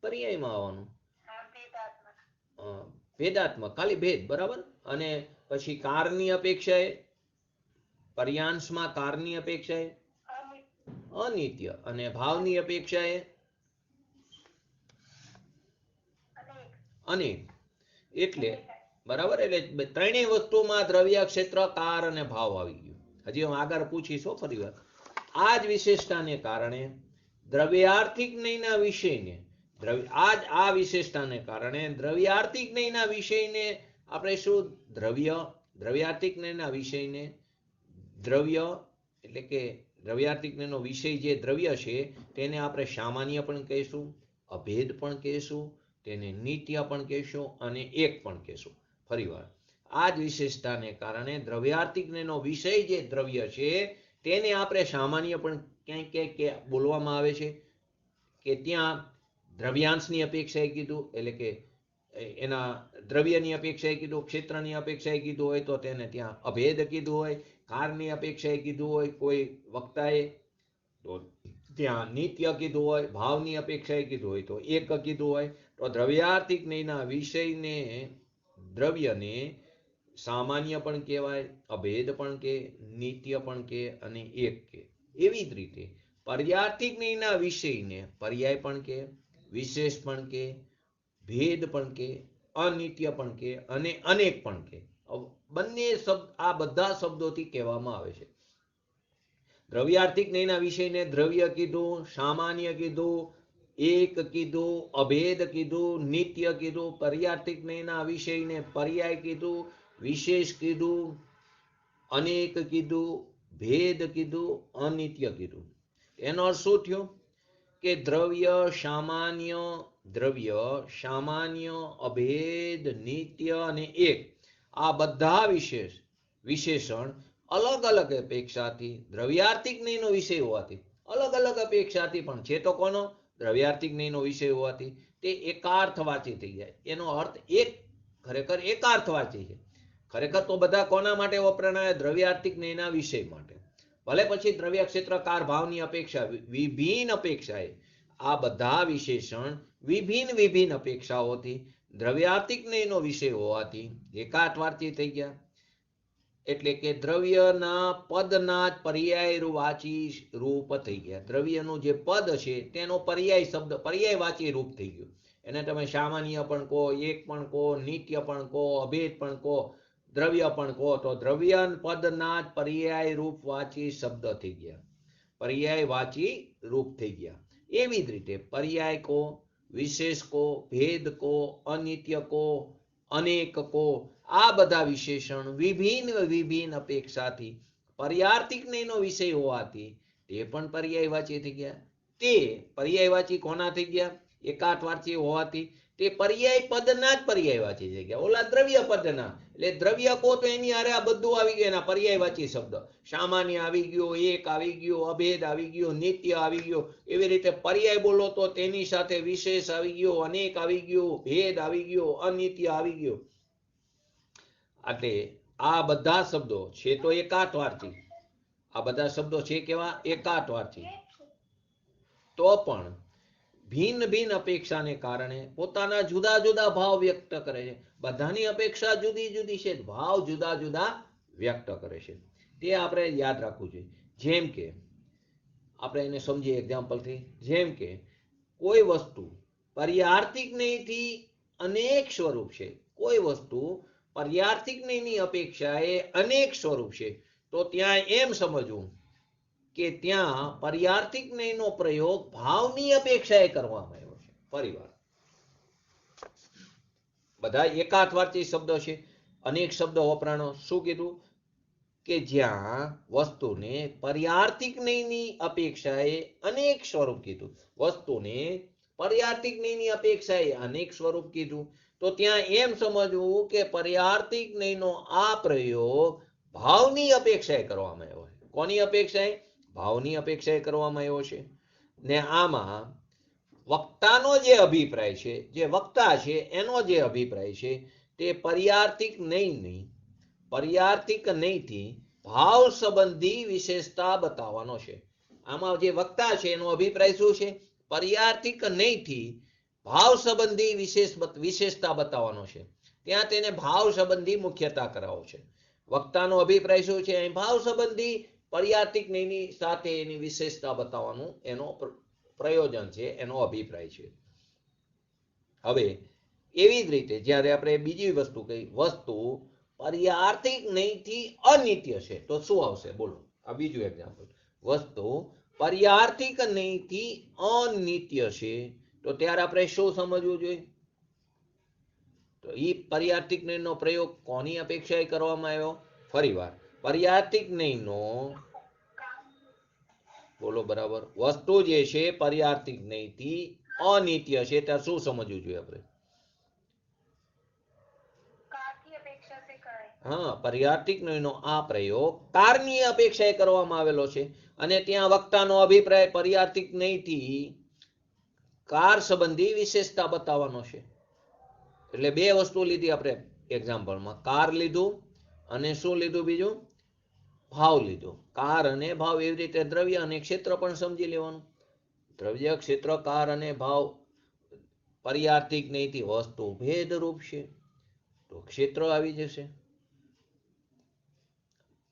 Speaker 1: પર્યાયમાં આવવાનું. ભેદાત્મક, ખાલી ભેદ. બરાબર. અને પછી કારની અપેક્ષાએ પર્યાંશમાં કારની અપેક્ષાએ અનિત્ય અને ભાવની અપેક્ષાએ અનેક. એટલે બરાબર. એટલે ત્રણેય વસ્તુમાં દ્રવ્ય, ક્ષેત્ર, કાર અને ભાવ આવી ગયું. હજી હું આગળ પૂછીશ ફરી વાર. આ જ વિશેષતાને કારણે દ્રવ્યાર્થિક નહીંના વિષયને આ વિશેષતાને કારણે દ્રવ્યાર્થિક નહીંના વિષયને આપણે શું? દ્રવ્યાર્થિક નહીંના વિષયને દ્રવ્ય એટલે કે દ્રવ્યાર્થિક નહીંનો વિષય જે દ્રવ્ય છે તેને આપણે સામાન્ય પણ કહીશું, અભેદ પણ કહીશું, તેને નિત્ય પણ કહેશું અને એક પણ કહેશું. ફરીવાર આ જ વિશેષતાને કારણે દ્રવ્યાર્થિક જ્ઞેયનો વિષય જે દ્રવ્ય છે તેને આપણે સામાન્ય પણ ક્યાંક ક્યાંક બોલવામાં આવે છે કે ત્યાં દ્રવ્યાંશની અપેક્ષાએ કીધું, એટલે કે એના દ્રવ્યની અપેક્ષાએ કીધું, ક્ષેત્રની અપેક્ષાએ કીધું હોય તો તેને ત્યાં અભેદ કીધું હોય, કારની અપેક્ષાએ કીધું હોય કોઈ વક્તાએ તો ત્યાં નિત્ય કીધું હોય, ભાવની અપેક્ષાએ કીધું હોય તો એક કીધું હોય. તો દ્રવ્યાર્થિક જ્ઞેયના વિષયને દ્રવ્યને સામાન્ય પણ કહેવાય, અભેદ પણ કે, નિત્ય પણ કે અને એક કે. એવી જ રીતે પર્યાર્થિક જ્ઞેયના વિષયને પર્યાય પણ કે, વિશેષ પણ કે, ભેદ પણ કે, અનિત્ય પણ કે અને અનેક પણ કે. બંને શબ્દ આ બધા શબ્દોથી કહેવામાં આવે છે. દ્રવ્યાર્થિક જ્ઞેયના વિષયને દ્રવ્ય કીધું, સામાન્ય કીધું, એક કીધું, અભેદ કીધું, નિત્ય કીધું. પર્યાર્થિક જ્ઞેયના વિષયને પર્યાય કીધું, વિશેષ કીધું, અનેક કીધું, ભેદ કીધું, અનિત્ય કીધું. એનો અર્થ શું થયો કે દ્રવ્ય સામાન્ય, અભેદ, નિત્ય અને એક આ બધા વિશેષણ અલગ અલગ અપેક્ષાથી દ્રવ્યાર્થિક જ્ઞેયનો વિષય હોવાથી અલગ અલગ અપેક્ષાથી પણ છે તો કોનો? દ્રવ્યાર્થિક જ્ઞેયનો વિષય હોવાથી તે એકાર્થવાચી થઈ જાય. એનો અર્થ એક ખરેખર એકાર્થવાચી છે. ખરેખર તો બધા કોના માટે વપરાય? દ્રવ્યાર્થિક જ્ઞેયના વિષય માટે. ભલે પછી દ્રવ્ય ક્ષેત્રકાર ભાવની અપેક્ષા વિભિન્ન અપેક્ષાએ આ બધા વિશેષણ વિભિન્ન અપેક્ષાઓથી દ્રવ્યાર્થિક જ્ઞેયનો વિષય હોવાથી એકાર્થવાચી થઈ ગયા. એટલે કે દ્રવ્યના પદના જ પર્યાયવાચી રૂપ થઈ ગયા. દ્રવ્યનું જે પદ છે તેનો પર્યાય શબ્દ પર્યાયવાચી રૂપ થઈ ગયું. એને તમે સામાન્ય પણ કહો, એક પણ કહો, નિત્ય પણ કહો, અભેદ પણ કહો, દ્રવ્ય પણ કહો તો દ્રવ્ય પદના જ પર્યાય રૂપવાચી શબ્દ થઈ ગયા, પર્યાયવાચી રૂપ થઈ ગયા. એવી જ રીતે પર્યાય કહો, વિશેષ કહો, ભેદ કહો, અનિત્ય કહો, અનેક કહો, આ બધા વિશેષણ વિભિન્ન અપેક્ષાથી પર્યાર્થિક જ્ઞેયનો વિષય હોવાથી તે પણ પર્યાયવાચી થઈ ગયા. તે પર્યાયવાચી કોના થઈ ગયા? એકાર્થવાચી હોવાથી તે પર્યાય પદના જ પર્યાયવાચી થઈ ગયા. ઓલા દ્રવ્ય પદના, એટલે દ્રવ્ય કહો તો એની હારે આ બધું આવી ગયું. એના પર્યાયવાચી શબ્દ સામાન્ય આવી ગયો, એક આવી ગયો, અભેદ આવી ગયો, નિત્ય આવી ગયો. એવી રીતે પર્યાય બોલો તો તેની સાથે વિશેષ આવી ગયો, અનેક આવી ગયો, ભેદ આવી ગયો, અનિત્ય આવી ગયો. એટલે આ બધા શબ્દો છે તો એકાર્થવાચી. આ બધા શબ્દો છે કેવા? એકાર્થવાચી. તો પણ ભિન્ન અપેક્ષાને કારણે પોતાના જુદા જુદા ભાવ વ્યક્ત કરે છે. બધાની અપેક્ષા જુદી જુદી છે, ભાવ જુદા જુદા વ્યક્ત કરે છે. તે આપણે યાદ રાખવું જોઈએ. જેમ કે આપણે એને સમજીએ એક્ઝામ્પલથી. જેમ કે કોઈ વસ્તુ પર્યાર્થિક જ્ઞેયથી અનેક સ્વરૂપ છે, કોઈ વસ્તુ પર્યાર્થિક જ્ઞેયની અપેક્ષાએ અનેક સ્વરૂપ છે, તો ત્યાં એમ સમજવું કે ત્યાં પર્યાર્થિક જ્ઞેયનો પ્રયોગ ભાવની અપેક્ષાએ કરવામાં આવ્યો છે. ફરીવાર બધા એકાર્થવાચી શબ્દો છે, અનેક શબ્દો વપરાણો. શું કીધું કે જ્યાં વસ્તુને પર્યાર્થિક જ્ઞેયની અપેક્ષાએ અનેક સ્વરૂપ કીધું, વસ્તુને પર્યાર્થિક જ્ઞેયની અપેક્ષાએ અનેક સ્વરૂપ કીધું, તો ત્યાં એમ સમજવું કે પર્યાર્થિક જ્ઞેયનો આ પ્રયોગ ભાવની અપેક્ષાએ કરવામાં આવ્યો છે. કોની અપેક્ષાએ? ભાવની અપેક્ષાએ કરવામાં આવ્યો છે. ને આમાં વક્તાનો જે અભિપ્રાય છે, જે વક્તા છે એનો જે અભિપ્રાય છે તે પર્યાર્થિક જ્ઞેયથી ભાવ સંબંધી વિશેષતા બતાવવાનો છે. આમાં જે વક્તા છે એનો અભિપ્રાય શું છે? પર્યાર્થિક જ્ઞેયથી ભાવ સંબંધી વિશેષતા બતાવવાનો છે. ત્યાં તેને ભાવ સંબંધી મુખ્યતા કરાવો છે. વક્તાનો અભિપ્રાય શું છે? ભાવ સંબંધી પર્યાર્થિક જ્ઞેયની સાથે એની વિશેષતા બતાવવાનું એનો પ્રયોજન છે, એનો અભિપ્રાય છે. હવે એવી જ રીતે જ્યારે આપણે બીજી વસ્તુ કહી, વસ્તુ પર્યાર્થિક જ્ઞેયથી અનિત્ય છે, તો શું આવશે? બોલો. આ બીજું એક્ઝામ્પલ. વસ્તુ પર્યાર્થિક જ્ઞેયથી અનિત્ય છે, તો ત્યારે આપણે શું સમજવું જોઈએ? તો એ પર્યાર્થિક જ્ઞેયનો પ્રયોગ કોની અપેક્ષાએ કરવામાં આવ્યો? ફરીવાર પર્યાર્થિક જ્ઞેયનો, બોલો બરાબર, વસ્તુ જે છે પર્યાર્થિક જ્ઞેયથી અનિત્ય છે, ત્યાં શું સમજવું જોઈએ આપણે? હા, પર્યાર્તિક નયનો આ પ્રયોગ કારની અપેક્ષાએ કરવામાં આવેલો છે અને ત્યાં વક્તાનો અભિપ્રાય પર્યાર્તિક નયથી કાર સંબંધી વિશેષતા બતાવવાનો છે. એટલે બે વસ્તુ લીધી આપણે એક્ઝામ્પલમાં, કાર લીધું અને શું લીધું બીજું, ભાવ લીધો. કાર અને ભાવ, એવી રીતે દ્રવ્ય અને ક્ષેત્ર પણ સમજી લેવાનું. દ્રવ્ય, ક્ષેત્ર, કાર અને ભાવ પર્યાર્તિક નયથી વસ્તુ ભેદરૂપ છે તો ક્ષેત્ર આવી જશે.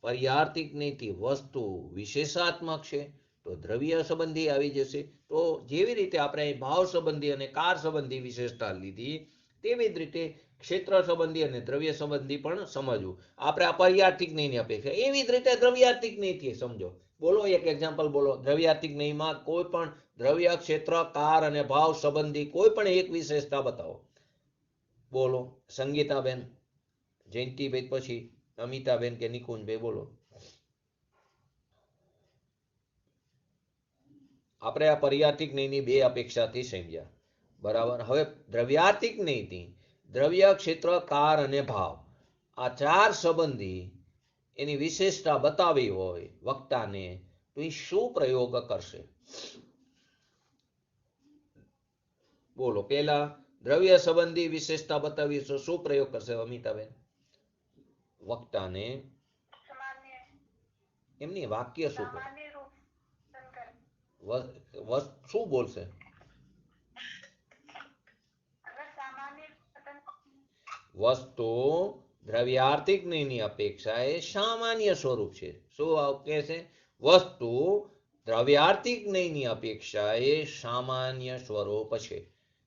Speaker 1: પર્યાર્તિક નયથી વસ્તુ વિશેષાત્મક છે તો દ્રવ્ય સંબંધી આવી જશે. તો જેવી રીતે આપણે ભાવ સંબંધી અને કાર સંબંધી વિશેષતા લીધી, તેવી જ રીતે ક્ષેત્ર સંબંધી અને દ્રવ્ય સંબંધી પણ સમજવું. આપણે આ પર્યાર્તિક નયની અપેક્ષા, એવી જ રીતે દ્રવ્યાર્તિક નયથી સમજો. બોલો એક એક્ઝામ્પલ બોલો. દ્રવ્યાર્તિક નયમાં કોઈ પણ દ્રવ્ય, ક્ષેત્ર, કાર અને ભાવ સંબંધી કોઈ પણ એક વિશેષતા બતાવો. બોલો સંગીતાબેન, જયંતિભાઈ, પછી અમિતાબેન કે નિકુંજભાઈ, બોલો. આપણે આ પર્યાર્તિક નયની બે અપેક્ષાથી સમજ્યા, બરાબર. હવે દ્રવ્યાર્તિક નયથી દ્રવ્ય, ક્ષેત્ર, કાર અને ભાવ આ ચાર સંબંધી એની વિશેષતા બતાવી હોય વક્તાને, તો એ શું પ્રયોગ કરશે? બોલો. પેલા દ્રવ્ય સંબંધી વિશેષતા બતાવી તો શું પ્રયોગ કરશે અમિતાબેન? વક્તાને એમની વાક્ય શું શું બોલશે? વસ્તુ દ્રવ્યાર્તિક નયની અપેક્ષાએ સામાન્ય સ્વરૂપ છે. શું કહે છે? વસ્તુ દ્રવ્યાર્તિક નયની અપેક્ષાએ સામાન્ય સ્વરૂપ છે.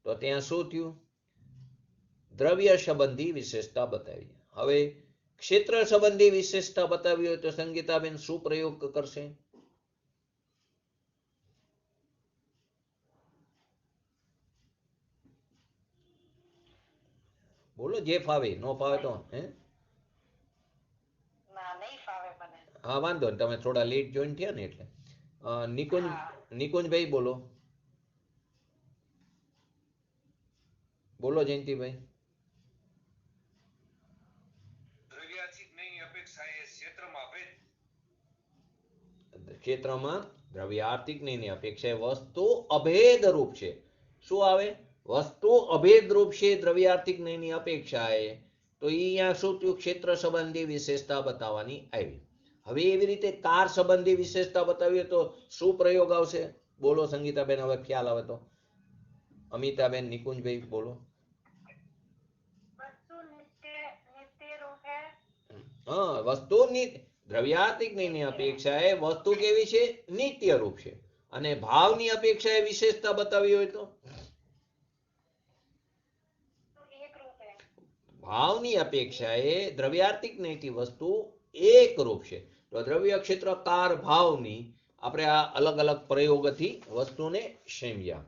Speaker 1: તો ત્યાં શું થયું? દ્રવ્ય સંબંધી વિશેષતા બતાવી. હવે ક્ષેત્ર સંબંધી વિશેષતા બતાવી હોય તો સંગીતાબેન શું પ્રયોગ કરશે? બોલો, જે ફાવે. નો ફાવે તો હા, વાંધો નહીં, તમે થોડા લેટ જોઈન થયા ને એટલે. નિકુંજભાઈ બોલો. બોલો જયંતિભાઈ. ક્ષેત્રમાં દ્રવ્યાર્તિક નયની અપેક્ષાએ વસ્તુ અભેદ રૂપ છે. શું આવે? વસ્તુ અભેદ રૂપ છે દ્રવ્યાર્તિક નયની અપેક્ષાએ. તો અહીંયા શું થયું? ક્ષેત્ર સંબંધી વિશેષતા બતાવવાની આવી. હવે એવી રીતે કાર સંબંધી વિશેષતા બતાવીએ તો શું પ્રયોગ આવશે? બોલો સંગીતાબેન, હવે ખ્યાલ આવે તો. અમિતાબેન, નિકુંજભાઈ, બોલો. હા, વસ્તુ દ્રવ્યાર્તિક નયની અપેક્ષાએ વસ્તુ કેવી છે? નિત્ય રૂપ છે. અને ભાવની અપેક્ષાએ વિશેષતા બતાવી હોય તો ભાવની અપેક્ષાએ દ્રવ્યાર્તિક નયથી વસ્તુ એક રૂપ છે. તો દ્રવ્ય, ક્ષેત્ર, કાર, ભાવની આપણે આ અલગ અલગ પ્રયોગથી વસ્તુને સમજ્યા.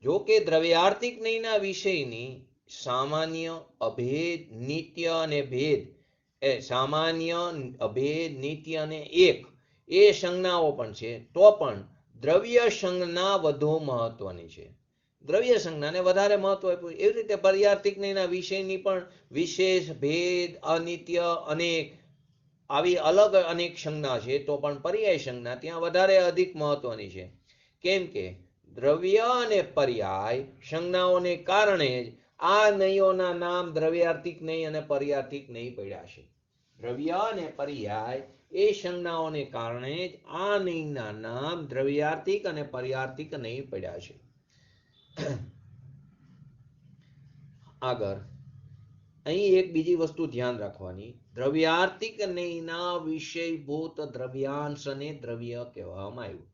Speaker 1: જો કે દ્રવ્યાર્તિક નયના વિષયની સામાન્ય, અભેદ, નિત્ય અને ભેદ, સામાન્ય, અભેદ, નિત્ય અને એક એ સંજ્ઞાઓ પણ છે, તો પણ દ્રવ્ય સંજ્ઞા વધુ મહત્વની છે. દ્રવ્ય સંજ્ઞાને વધારે મહત્વ આપ્યું. એવી રીતે પર્યાર્તિક નયના વિષયની પણ વિશેષ, ભેદ, અનિત્ય, અનેક આવી અલગ અનેક સંજ્ઞા છે, તો પણ પર્યાય સંજ્ઞા ત્યાં વધારે અધિક મહત્વની છે. કેમ કે દ્રવ્ય અને પર્યાય સંજ્ઞાઓને કારણે જ આ નયોના નામ દ્રવ્યાર્તિક નય અને પર્યાર્તિક નય પડ્યા છે. દ્રવ્ય અને પર્યાય એ સંજ્ઞાઓને કારણે જ આ નયના નામ દ્રવ્યાર્તિક અને પર્યાર્તિક નય પડ્યા છે. આગળ અહીં એક બીજી વસ્તુ ધ્યાન રાખવાની. દ્રવ્યાર્તિક નયના વિષયભૂત દ્રવ્યાંશને દ્રવ્ય કહેવામાં આવ્યું.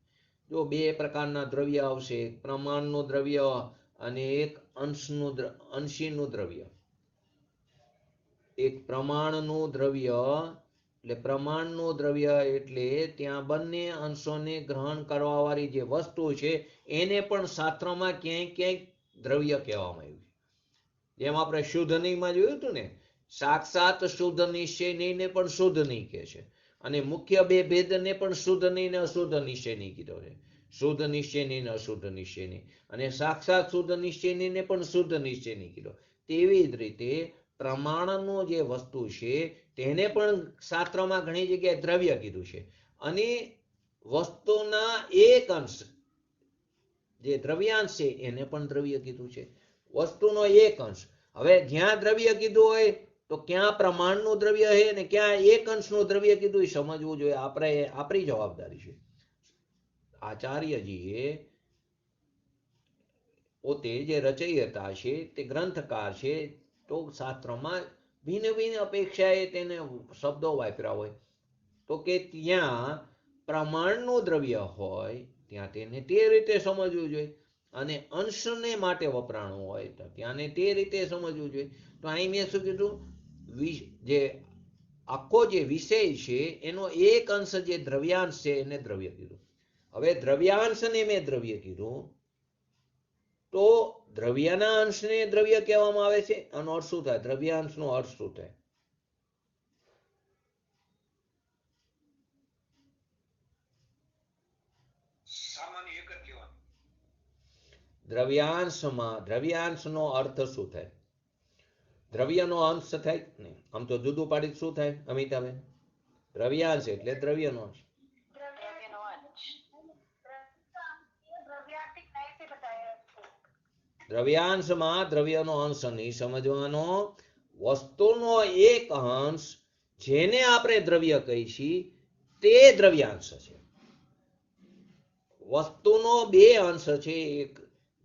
Speaker 1: જો બે પ્રકારના દ્રવ્ય આવશે, એક પ્રમાણનું દ્રવ્ય અને એક અંશીનું દ્રવ્ય. એક પ્રમાણનું દ્રવ્ય એટલે પ્રમાણનું દ્રવ્ય એટલે ત્યાં બંને અંશોને ગ્રહણ કરવા વાળી જે વસ્તુ છે એને પણ શાસ્ત્રમાં ક્યાંય ક્યાંય દ્રવ્ય કહેવામાં આવ્યું. જેમ આપણે શુદ્ધ નયમાં જોયું હતું ને, સાક્ષાત શુદ્ધ નિશ્ચય નયને પણ શુદ્ધ નય કહે છે, અને મુખ્ય બે ભેદને પણ શુદ્ધ નય ને અશુદ્ધ નિશ્ચય નય કીધો છે. શુદ્ધ નિશ્ચય નય ને અશુદ્ધ નિશ્ચય નય, અને સાક્ષાત શુદ્ધ નિશ્ચય નય ને પણ શુદ્ધ નિશ્ચય નય કીધો. તેવી જ રીતે પ્રમાણનો જે વસ્તુ છે તેને પણ શાસ્ત્રમાં ઘણી જગ્યાએ દ્રવ્ય કીધું છે, અને વસ્તુના એક અંશ જે દ્રવ્યાંશ છે એને પણ દ્રવ્ય કીધું છે, વસ્તુનો એક અંશ. હવે જ્યાં દ્રવ્ય કીધું હોય તો ક્યાં પ્રમાણનું દ્રવ્ય છે ને ક્યાં એક અંશનું દ્રવ્ય કીધું એ સમજવું જોઈએ. આપણી જવાબદારી છે. આચાર્યજીએ પોતે જે રચયિતા છે તે ગ્રંથકાર છે, તો શાસ્ત્રમાં ભિન્ન ભિન્ન અપેક્ષાએ તેને શબ્દો વાપર્યા હોય, તો કે ત્યાં પ્રમાણનું દ્રવ્ય હોય ત્યાં તેને તે રીતે સમજવું જોઈએ, અને અંશને માટે વપરાણું હોય તો ત્યાંને તે રીતે સમજવું જોઈએ. તો અહીં મેં શું કીધું, જે આખો જે વિષય છે એનો એક અંશ જે દ્રવ્યાંશ છે એને દ્રવ્ય કીધું. હવે દ્રવ્યાંશને મેં દ્રવ્ય કીધું તો દ્રવ્યના અંશને દ્રવ્ય કહેવામાં આવે છે. આનો અર્થ શું થાય? દ્રવ્યાંશનો અર્થ શું થાય? દ્રવ્યાંશનો અર્થ શું થાય? દ્રવ્યનો અંશ થાય ને, આમ તો જુદું પાડી શું થાય અમિતાબેન? દ્રવ્યાંશ એટલે દ્રવ્યનો અંશ. દ્રવ્યાંશમાં દ્રવ્યનો અંશ નહીં સમજવાનો, વસ્તુનો એક અંશ જેને આપણે દ્રવ્ય કહીશી તે દ્રવ્યાંશ છે. વસ્તુનો બે અંશ છે, એક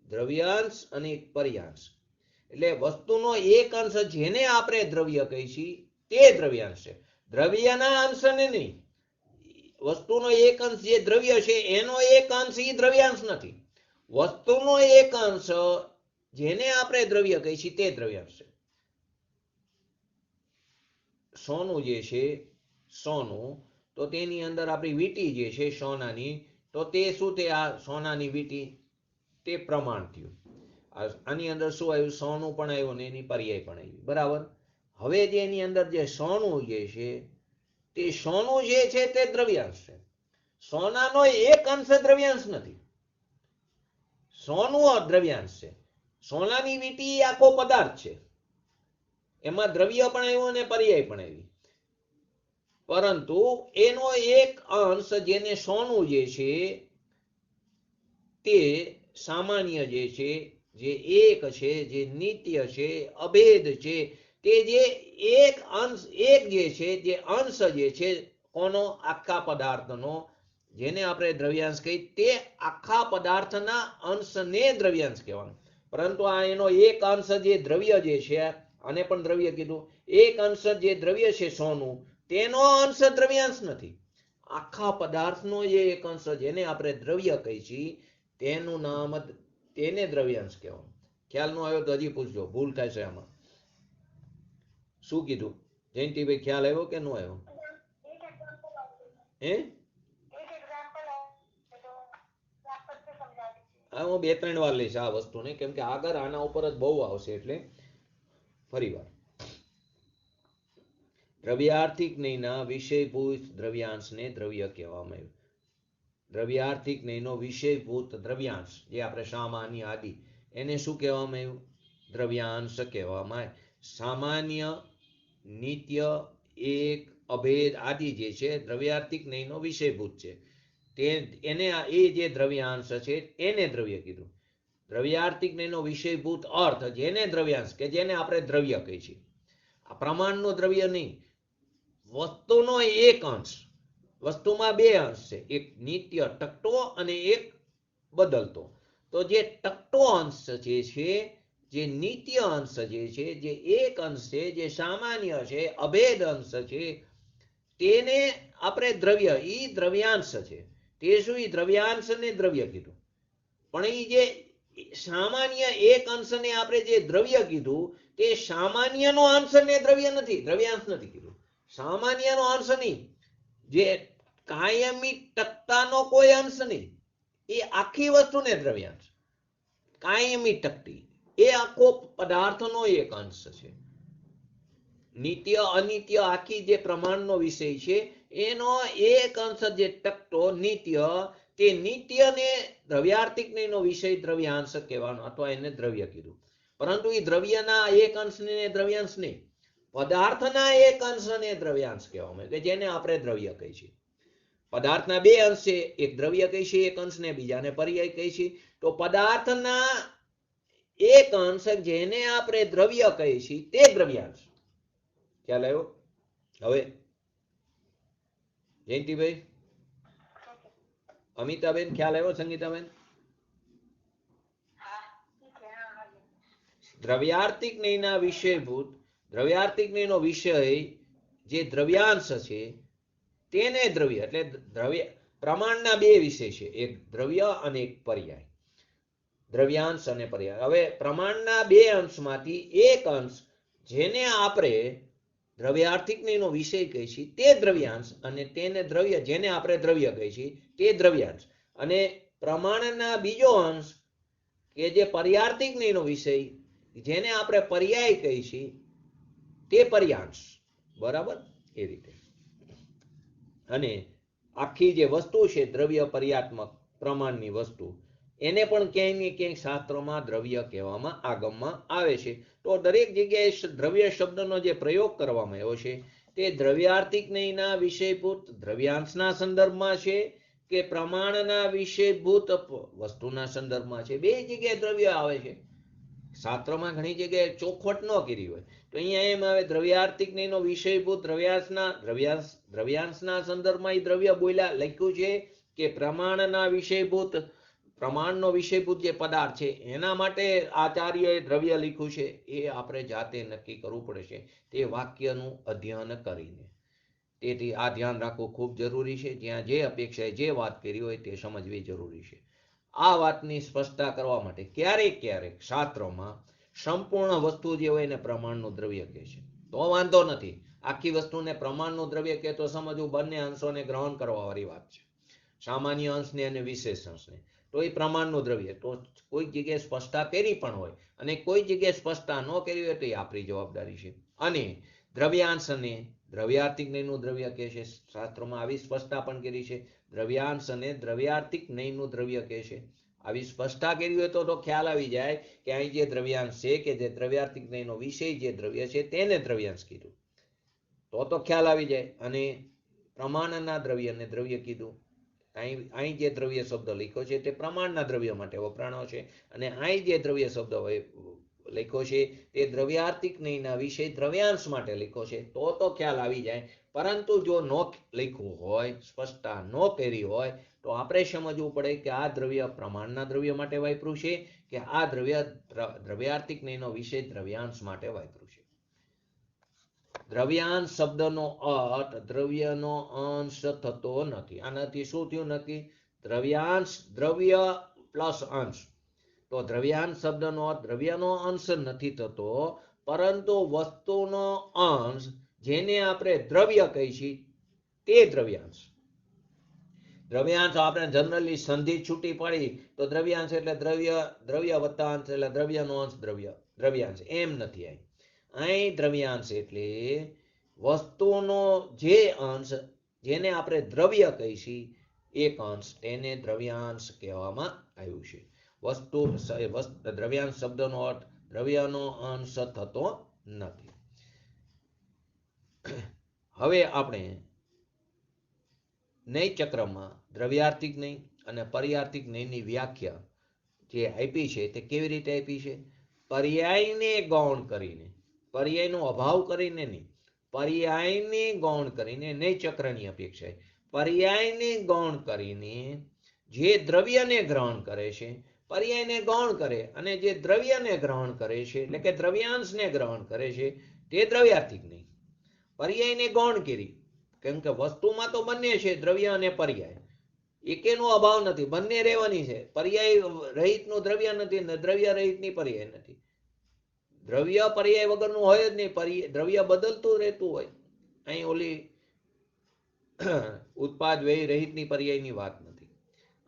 Speaker 1: દ્રવ્યાંશ અને એક પર્યાંશ. એટલે વસ્તુનો એક અંશ જેને આપણે દ્રવ્ય કહીશી તે દ્રવ્યાંશ છે, દ્રવ્યના અંશને નહીં. વસ્તુનો એક અંશ જે દ્રવ્ય છે એનો એક અંશ એ દ્રવ્યાંશ નથી. વસ્તુનો એક અંશ જેને આપણે દ્રવ્ય કહીશી તે દ્રવ્યાંશ છે. સોનું જે છે, સોનું, તો તેની અંદર આપણી વીંટી જે છે સોનાની, તો તે શું તે આ સોનાની વીંટી તે પ્રમાણ થયું. આની અંદર શું આવ્યું? સોનું પણ આવ્યું ને એની પર્યાય પણ આવી, બરાબર. હવે જે એની અંદર જે સોનું જે છે તે સોનું જે છે તે દ્રવ્યાંશ છે. સોનાનો એક અંશ દ્રવ્યાંશ નથી, સોનું દ્રવ્યાંશ છે. સોનાની વીંટી આખો પદાર્થ છે, એમાં દ્રવ્ય પણ આવ્યું અને પર્યાય પણ આવી, પરંતુ એનો એક અંશ જેને સોનું જે છે તે સામાન્ય જે છે, જે એક છે, જે નિત્ય છે, અભેદ છે, તે જે એક અંશ, એક જે છે, જે અંશ જે છે કોનો? આખા પદાર્થનો, જેને આપણે દ્રવ્યાંશ કહીએ તે આખા પદાર્થના અંશને દ્રવ્યાંશ કહેવાનું. પરંતુ આ એનો એક અંશ જે દ્રવ્ય જે છે, આને પણ દ્રવ્ય કીધું, એક અંશ જે દ્રવ્ય છે સોનું, તેનો અંશ દ્રવ્યાંશ નથી. આખા પદાર્થનો જે એક અંશ જેને આપણે દ્રવ્ય કહીએ તેનું નામ, તેને દ્રવ્યાંશ કહેવાનું. ખ્યાલ નો આવ્યો તો હજી પૂછજો, ભૂલ થાય છે આમાં. શું કીધું જયંતિભાઈ? ખ્યાલ આવ્યો કે નો આવ્યો? હે? હું બે ત્રણ વાર લઈશ આ વસ્તુને, કેમ કે આગળ આના ઉપર જ બહુ આવશે, એટલે ફરી વાર. દ્રવ્યાર્થિક નહીંના વિષયભૂત દ્રવ્યાંશને દ્રવ્ય કહેવામાં આવ્યું. દ્રવ્યાર્થિક નહીંનો વિષયભૂત દ્રવ્યાંશ જે આપણે સામાન્ય આદિ, એને શું કહેવામાં આવ્યું? દ્રવ્યાંશ કહેવામાં આવે. સામાન્ય, નિત્ય, એક, અભેદ આદિ જે છે દ્રવ્યાર્થિક નહીંનો વિષયભૂત છે, એને એ જે દ્રવ્યાંશ છે એને દ્રવ્ય કીધું. દ્રવ્યાર્થિક નહીંનો વિષયભૂત અર્થ જેને દ્રવ્યાંશ, કે જેને આપણે દ્રવ્ય કહીએ છીએ. આ પ્રમાણનો દ્રવ્ય નહીં, વસ્તુનો એક અંશ. વસ્તુમાં બે અંશ છે, એક નિત્ય ટકતો અને એક બદલતો. તો જે ટકતો અંશ જે છે, જે નિત્ય અંશ જે છે, જે એક અંશ છે, જે સામાન્ય છે, અભેદ અંશ છે, તેને આપણે દ્રવ્ય, ઈ દ્રવ્યાંશ છે. તે શું? ઈ દ્રવ્યાંશને દ્રવ્ય કીધું. પણ ઈ જે સામાન્ય એક અંશને આપણે જે દ્રવ્ય કીધું તે સામાન્યનો અંશને દ્રવ્ય નથી, દ્રવ્યાંશ નથી કીધું. સામાન્યનો અંશ નહીં, જે કાયમી ટકતાનો કોઈ અંશ નહીં, એ આખી વસ્તુને દ્રવ્યાંશ. કાયમી ટકતી એ આખો પદાર્થનો એક અંશ છે. નિત્ય અનિત્ય આખી જે પ્રમાણનો વિષય છે એનો એક અંશ જે ટકતો નિત્ય, તે નિત્યને દ્રવ્યાર્થિક નહીંનો વિષય દ્રવ્યાંશ કહેવાનો, અથવા એને દ્રવ્ય કીધું. પરંતુ એ દ્રવ્યના એક અંશને દ્રવ્યાંશ નહીં, પદાર્થના એક અંશને દ્રવ્યાંશ કહેવામાં આવે, કે જેને આપણે દ્રવ્ય કહીએ છીએ. પદાર્થના બે અંશ છે, એક દ્રવ્ય કહી છે એક અંશને, બીજાને પર્યાય કહી છે. તો પદાર્થના એક અંશ જેને આપણે દ્રવ્ય કહીએ છીએ તે દ્રવ્યાંશ. ખ્યાલ આવ્યો? હવે જયંતિભાઈ, અમિતાબેન ખ્યાલ આવ્યો? સંગીતાબેન, દ્રવ્યાર્થિક નયના વિષયભૂત, દ્રવ્યાર્થિક નયનો વિષય જે દ્રવ્યાંશ છે તેને દ્રવ્ય એટલે દ્રવ્ય પ્રમાણના બે વિષય છે, એક દ્રવ્ય અને એક પર્યાય. દ્રવ્યાંશ અને પર્યાય. હવે પ્રમાણના બે અંશમાંથી એક અંશ જેને આપણે દ્રવ્યાર્થિક નયનો વિષય કહે છે તે દ્રવ્યાંશ, અને તેને દ્રવ્ય જેને આપણે દ્રવ્ય કહે છે તે દ્રવ્યાંશ, અને પ્રમાણના બીજો અંશ કે જે પર્યાર્થિક નયનો વિષય જેને આપણે પર્યાય કહી છીએ તે પર્યાંશ. બરાબર? એ રીતે. અને આખી જે વસ્તુ છે દ્રવ્ય પર્યાત્મક પ્રમાણની વસ્તુ, એને પણ ક્યાંય ને ક્યાંય શાસ્ત્રોમાં દ્રવ્ય કહેવામાં આગમમાં આવે છે. તો દરેક જગ્યાએ દ્રવ્ય શબ્દનો જે પ્રયોગ કરવામાં આવ્યો છે તે દ્રવ્યાર્થિક નયના વિષયભૂત દ્રવ્યાંશના સંદર્ભમાં છે કે પ્રમાણના વિષયભૂત વસ્તુના સંદર્ભમાં છે. બે જગ્યાએ દ્રવ્ય આવે છે. શાસ્ત્રમાં ઘણી જગ્યાએ ચોખવટ ન કરી હોય તો અહીંયા એમ આવે દ્રવ્યાર્થિક નયનો વિષયભૂત દ્રવ્યાંશના સંદર્ભમાં એ દ્રવ્ય બોલ્યા લખ્યું છે કે પ્રમાણના વિષયભૂત પ્રમાણનો વિષયભૂત જે પદાર્થ છે એના માટે આચાર્યએ દ્રવ્ય લખ્યું છે. એ આપણે જાતે નક્કી કરવું પડે છે તે વાક્યનું અધ્યયન કરીને. તેથી આ ધ્યાન રાખવું ખૂબ જરૂરી છે. જ્યાં જે અપેક્ષાએ જે વાત કરી હોય તે સમજવી જરૂરી છે. આ વાતની સ્પષ્ટતા કરવા માટે ક્યારેક ક્યારેક શાસ્ત્રોમાં સંપૂર્ણ વસ્તુ જે હોય એને પ્રમાણનું દ્રવ્ય કહે છે તો વાંધો નથી. આખી વસ્તુને પ્રમાણનું દ્રવ્ય કહે તો સમજવું બંને અંશોને ગ્રહણ કરવા વાળી વાત છે, સામાન્ય અંશને અને વિશેષ અંશને. તો એ પ્રમાણનું દ્રવ્ય. તો કોઈ જગ્યાએ સ્પષ્ટતા કરી પણ હોય અને કોઈ જગ્યાએ સ્પષ્ટતા ન કરી હોય તો એ આપણી જવાબદારી છે. અને દ્રવ્યાંશને દ્રવ્યાર્થિક નયનું દ્રવ્ય કહે છે. શાસ્ત્રોમાં આવી સ્પષ્ટતા પણ કરી છે. દ્રવ્યાંશ અને દ્રવ્યાર્થિક નયનું દ્રવ્ય કહે છે. આવી સ્પષ્ટતા કરી હોય તો ખ્યાલ આવી જાય કે અહીં જે દ્રવ્યાંશ છે કે જે દ્રવ્યાર્થિક નયનો વિષય જે દ્રવ્ય છે તેને દ્રવ્યાંશ કીધું તો ખ્યાલ આવી જાય. અને પ્રમાણના દ્રવ્યને દ્રવ્ય કીધું. અહીં જે દ્રવ્ય શબ્દ લખ્યો છે તે પ્રમાણના દ્રવ્ય માટે વપરાણો છે, અને અહીં જે દ્રવ્ય શબ્દ લખ્યો છે તે દ્રવ્યાર્થિક નયના વિષય દ્રવ્યાંશ માટે લખ્યો છે તો ખ્યાલ આવી જાય. પરંતુ જો ન લખ્યું હોય, સ્પષ્ટતા ન કરી હોય તો આપણે સમજવું પડે કે આ દ્રવ્ય પ્રમાણના દ્રવ્ય માટે વાપર્યું છે કે આ દ્રવ્ય દ્રવ્યાર્થિક નયનો વિષય દ્રવ્યાંશ માટે વાપર્યું છે. દ્રવ્યાંશ શબ્દનો અર્થ દ્રવ્યનો અંશ થતો નથી. આનાથી શું થયું નક્કી? દ્રવ્યાંશ દ્રવ્ય પ્લસ અંશ. તો દ્રવ્યાંશ શબ્દનો અર્થ દ્રવ્યનો અંશ નથી થતો, પરંતુ વસ્તુનો અંશ જેને આપણે દ્રવ્ય કહી છીએ તે દ્રવ્યાંશ. દ્રવ્યાંશ આપણે જનરલી સંધિ છૂટી પડી તો દ્રવ્યાંશ એટલે દ્રવ્ય વત્તા અંશ એટલે દ્રવ્યનો અંશ દ્રવ્યાંશ એમ નથી. અહીં દ્રવ્યાંશ એટલે વસ્તુનો જે અંશ જેને આપણે દ્રવ્ય કહી છીએ એક અંશ તેને દ્રવ્યાંશ કહેવામાં આવ્યું છે. દ્રવ્યાંશ શબ્દનો અર્થ દ્રવ્યનો અંશ થતો નથી. હવે આપણે નય ચક્રમાં દ્રવ્યાર્થિક નય અને પર્યાર્થિક નયની વ્યાખ્યા જે આપી છે તે કેવી રીતે આપી છે? પર્યાયને ગૌણ કરીને, પર્યાયનો અભાવ કરીને નહીં, પર્યાયને ગૌણ કરીને નય ચક્રની અપેક્ષાએ પર્યાયને ગૌણ કરીને જે દ્રવ્યને ગ્રહણ કરે છે, પર્યાયને ગૌણ કરે અને જે દ્રવ્યને ગ્રહણ કરે છે એટલે કે દ્રવ્યાંશને ગ્રહણ કરે છે તે દ્રવ્યાર્થિક નહીં. પર્યાયને ગૌણ કરી કેમ કે વસ્તુમાં તો બંને છે, દ્રવ્ય અને પર્યાય. એકેનો અભાવ નથી, બંને રહેવાની છે. પર્યાય રહિતનું દ્રવ્ય નથી ને દ્રવ્ય રહિતની પર્યાય નથી. દ્રવ્ય પર્યાય વગરનું હોય જ નહીં. દ્રવ્ય બદલતું રહેતું હોય. અહીં ઓલી ઉત્પાદ વ્યય રહિતની પર્યાયની વાત નથી.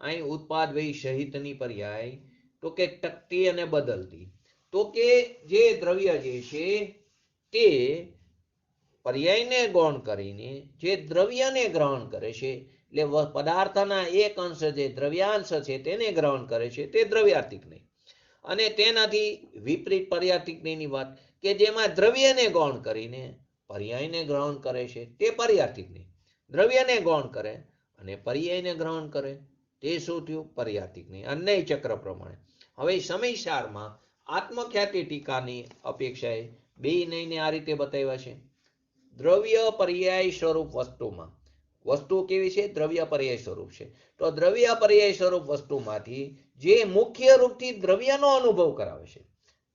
Speaker 1: અહીં ઉત્પાદ વ્યય સહિતની પર્યાય તો કે ટકતી અને બદલતી. તો કે જે દ્રવ્ય જે છે તે પર્યાયને ગૌણ કરીને જે દ્રવ્યને ગ્રહણ કરે છે એટલે પદાર્થના એક અંશ જે દ્રવ્યાંશ છે તેને ગ્રહણ કરે છે તે દ્રવ્યાર્થિક નહીં. અને તેનાથી વિપરીત પર્યાર્થિક જ્ઞેયની વાત કે જેમાં દ્રવ્યને ગૌણ કરીને પર્યાયને ગ્રહણ કરે છે તે પર્યાર્થિક જ્ઞેય. દ્રવ્યને ગૌણ કરે અને પર્યાયને ગ્રહણ કરે તે શું થયું? પર્યાર્થિક જ્ઞેય. અન્વય ચક્ર પ્રમાણે. હવે સમયસારમાં આત્મખ્યાતિ ટીકાની અપેક્ષાએ બે નયને આ રીતે બતાવ્યા છે. દ્રવ્ય પર્યાય સ્વરૂપ વસ્તુમાં, વસ્તુ કેવી છે? દ્રવ્ય પર્યાય સ્વરૂપ છે. તો દ્રવ્ય પર્યાય સ્વરૂપ વસ્તુમાંથી જે મુખ્ય રૂપથી દ્રવ્યનો અનુભવ કરાવે છે,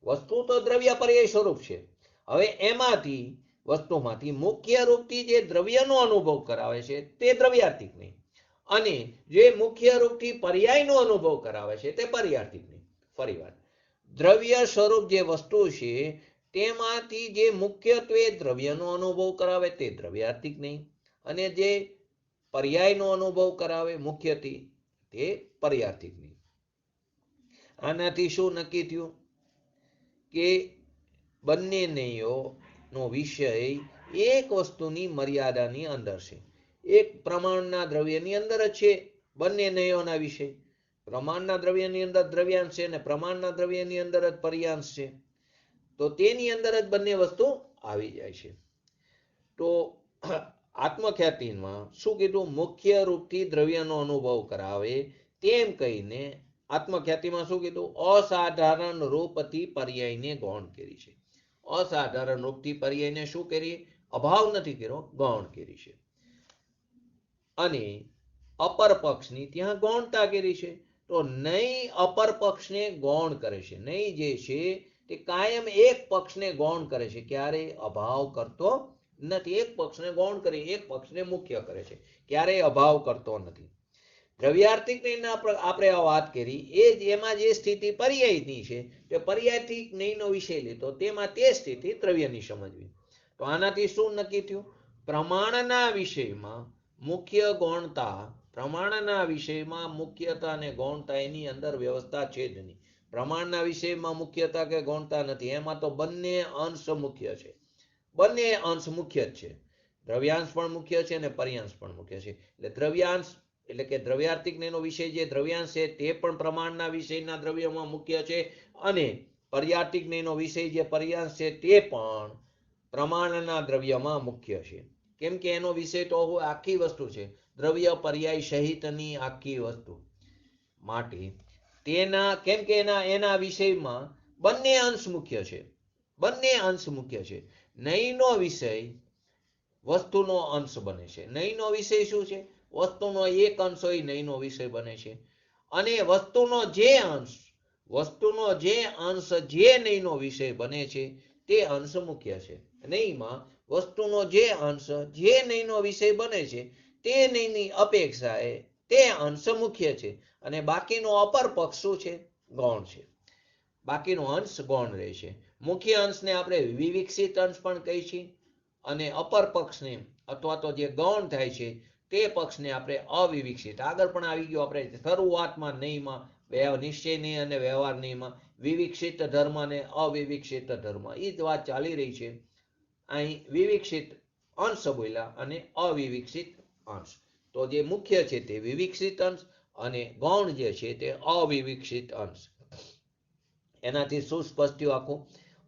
Speaker 1: વસ્તુ તો દ્રવ્ય પર્યાય સ્વરૂપ છે, હવે એમાંથી વસ્તુમાંથી મુખ્ય રૂપથી જે દ્રવ્યનો અનુભવ કરાવે છે તે દ્રવ્યાર્થિક જ્ઞેય, અને જે મુખ્ય રૂપથી પર્યાયનો અનુભવ કરાવે છે તે પર્યાર્થિક જ્ઞેય. ફરીવાર, દ્રવ્ય સ્વરૂપ જે વસ્તુ છે તેમાંથી જે મુખ્યત્વે દ્રવ્યનો અનુભવ કરાવે તે દ્રવ્યાર્થિક જ્ઞેય, અને જે પર્યાયનો અનુભવ કરાવે મુખ્યથી તે પર્યાર્થિક જ્ઞેય. આનાથી શું નક્કી થયું? કે બંને જ્ઞેયોનો વિષય એક વસ્તુની મર્યાદાની અંદર છે, એક પ્રમાણના દ્રવ્યની અંદર જ છે. બંને જ્ઞેયોના વિષય પ્રમાણના દ્રવ્યની અંદર દ્રવ્યાંશ છે અને પ્રમાણના દ્રવ્યની અંદર જ પર્યાંશ છે, તો તેની અંદર જ બંને વસ્તુ આવી જાય છે. તો આત્મખ્યાતિમાં શું કીધું? મુખ્ય રૂપથી દ્રવ્યનો અનુભવ કરાવે તેમ કહીને આત્મખ્યાતિમાં શું કીધું? અસાધારણ રૂપથી પર્યાયને ગૌણ કરી છે. અસાધારણ રૂપથી પર્યાયને શું કરી? અભાવ નથી કર્યો, ગૌણ કરી છે. અને અપર પક્ષની ત્યાં ગૌણતા કરી છે. તો નય અપર પક્ષને ગૌણ કરે છે. નય જે છે તે કાયમ એક પક્ષને ગૌણ કરે છે, ક્યારેય અભાવ કરતો નથી. એક પક્ષને ગૌણ કરી એક પક્ષને મુખ્ય કરે છે, ક્યારેય અભાવ કરતો નથી. દ્રવ્યાર્થિક જ્ઞેયના આપણે આ વાત કરી એ એમાં જે સ્થિતિ પર્યાયની છે તે પર્યાયથી જ્ઞેયનો વિષય લીધો, તેમાં તે સ્થિતિ દ્રવ્યની સમજવી. તો આનાથી શું નક્કી થયું? પ્રમાણના વિષયમાં મુખ્ય ગૌણતા, પ્રમાણના વિષયમાં મુખ્યતા અને ગૌણતા એની અંદર વ્યવસ્થા છે જ નહીં. પ્રમાણના વિષયમાં મુખ્યતા કે ગૌણતા નથી, એમાં તો બંને અંશ મુખ્ય છે. બંને અંશ મુખ્ય જ છે. દ્રવ્યાંશ પણ મુખ્ય છે અને પર્યાંશ પણ મુખ્ય છે. એટલે દ્રવ્યાંશ એટલે કે દ્રવ્યાર્થિક જ્ઞેયનો વિષય જે દ્રવ્યાંશ છે તે પણ પ્રમાણના વિષયના દ્રવ્યમાં મુખ્ય છે, અને પર્યાર્થિક જ્ઞેયનો વિષય જે પર્યાંશ છે તે પણ પ્રમાણના દ્રવ્યમાં મુખ્ય છે. કેમ કે એનો વિષય તો આખી વસ્તુ છે, દ્રવ્ય પર્યાય સહિતની આખી વસ્તુ. માટે તેના કેમ કે એના વિષયમાં બંને અંશ મુખ્ય છે. બંને અંશ મુખ્ય છે. નયનો વિષય વસ્તુનો અંશ બને છે. નયનો વિષય શું છે? વસ્તુનો એક અંશ હોય નયનો વિષય બને છે. અને વસ્તુનો જે અંશ જે નયનો વિષય બને છે તે અંશ મુખ્ય છે. નયમાં વસ્તુનો જે અંશ જે નયનો વિષય બને છે તે નયની અપેક્ષાએ તે અંશ મુખ્ય છે, અને બાકીનો અપર પક્ષ શું છે? ગૌણ છે. બાકીનો અંશ ગૌણ રહે છે. મુખ્ય અંશને આપણે વિવિક્ષિત અંશ પણ કહી છીએ, અને અપર પક્ષને અથવા તો જે ગૌણ થાય છે તે પક્ષને આપણે અવિવિક્ષિત. આગળ પણ આવી ગયો આપણે શરૂઆતમાં નયમાં નિશ્ચય નય અને વ્યવહાર નયમાં વિવિક્ષિત ધર્મ અને અવિવિક્ષિત ધર્મ એ જ વાત ચાલી રહી છે. અહીં વિવિક્ષિત અંશ બોલ્યા અને અવિવિક્ષિત અંશ. તો જે મુખ્ય છે તે વિવિક્ષિત અંશ અને ગૌણ જે છે તે અવિવિક્ષિત અંશ. એનાથી શું સ્પષ્ટ થયું આખું?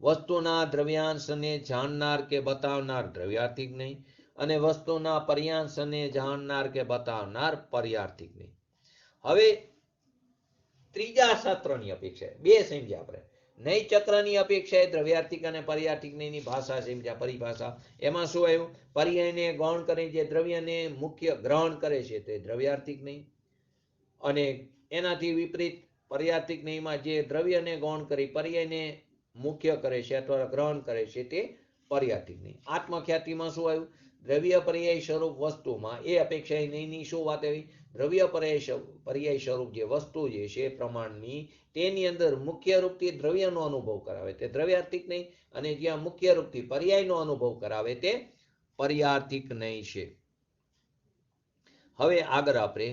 Speaker 1: વસ્તુના દ્રવ્યાંશને જાણનાર કે બતાવનાર દ્રવ્યાર્થિક જ્ઞેય, અને વસ્તુના પર્યાંશને જાણનાર કે બતાવનાર પર્યાર્થિક જ્ઞેય. હવે ત્રીજા સત્રની અપેક્ષા બે સમજ્યા આપણે. નય ચક્રની અપેક્ષાએ દ્રવ્યાર્થિક અને પર્યાર્થિક જ્ઞેયની ભાષા સમજ્યા, પરિભાષા. એમાં શું આવ્યું? પર્યાયને ગૌણ કરી જે દ્રવ્યને મુખ્ય ગ્રહણ કરે છે તે દ્રવ્યાર્થિક જ્ઞેય, અને એનાથી વિપરીત પર્યાર્થિક જ્ઞેયમાં જે દ્રવ્યને ગૌણ કરી પર્યાયને મુખ્ય કરે છે અથવા ગ્રહણ કરે છે તે પર્યાર્થિક જ્ઞેય. આત્મખ્યાતિમાં શું આવ્યું? દ્રવ્ય પર્યાય સ્વરૂપ વસ્તુમાં એ અપેક્ષા નયની શું વાત આવી? દ્રવ્ય પર્યાય સ્વરૂપ જે વસ્તુ જે છે પ્રમાણની, તેની અંદર મુખ્ય રૂપથી દ્રવ્યનો અનુભવ કરાવે તે દ્રવ્યાર્થિક જ્ઞેય, અને જ્યાં મુખ્ય રૂપથી પર્યાયનો અનુભવ કરાવે તે પર્યાર્થિક જ્ઞેય છે. હવે આગળ આપણે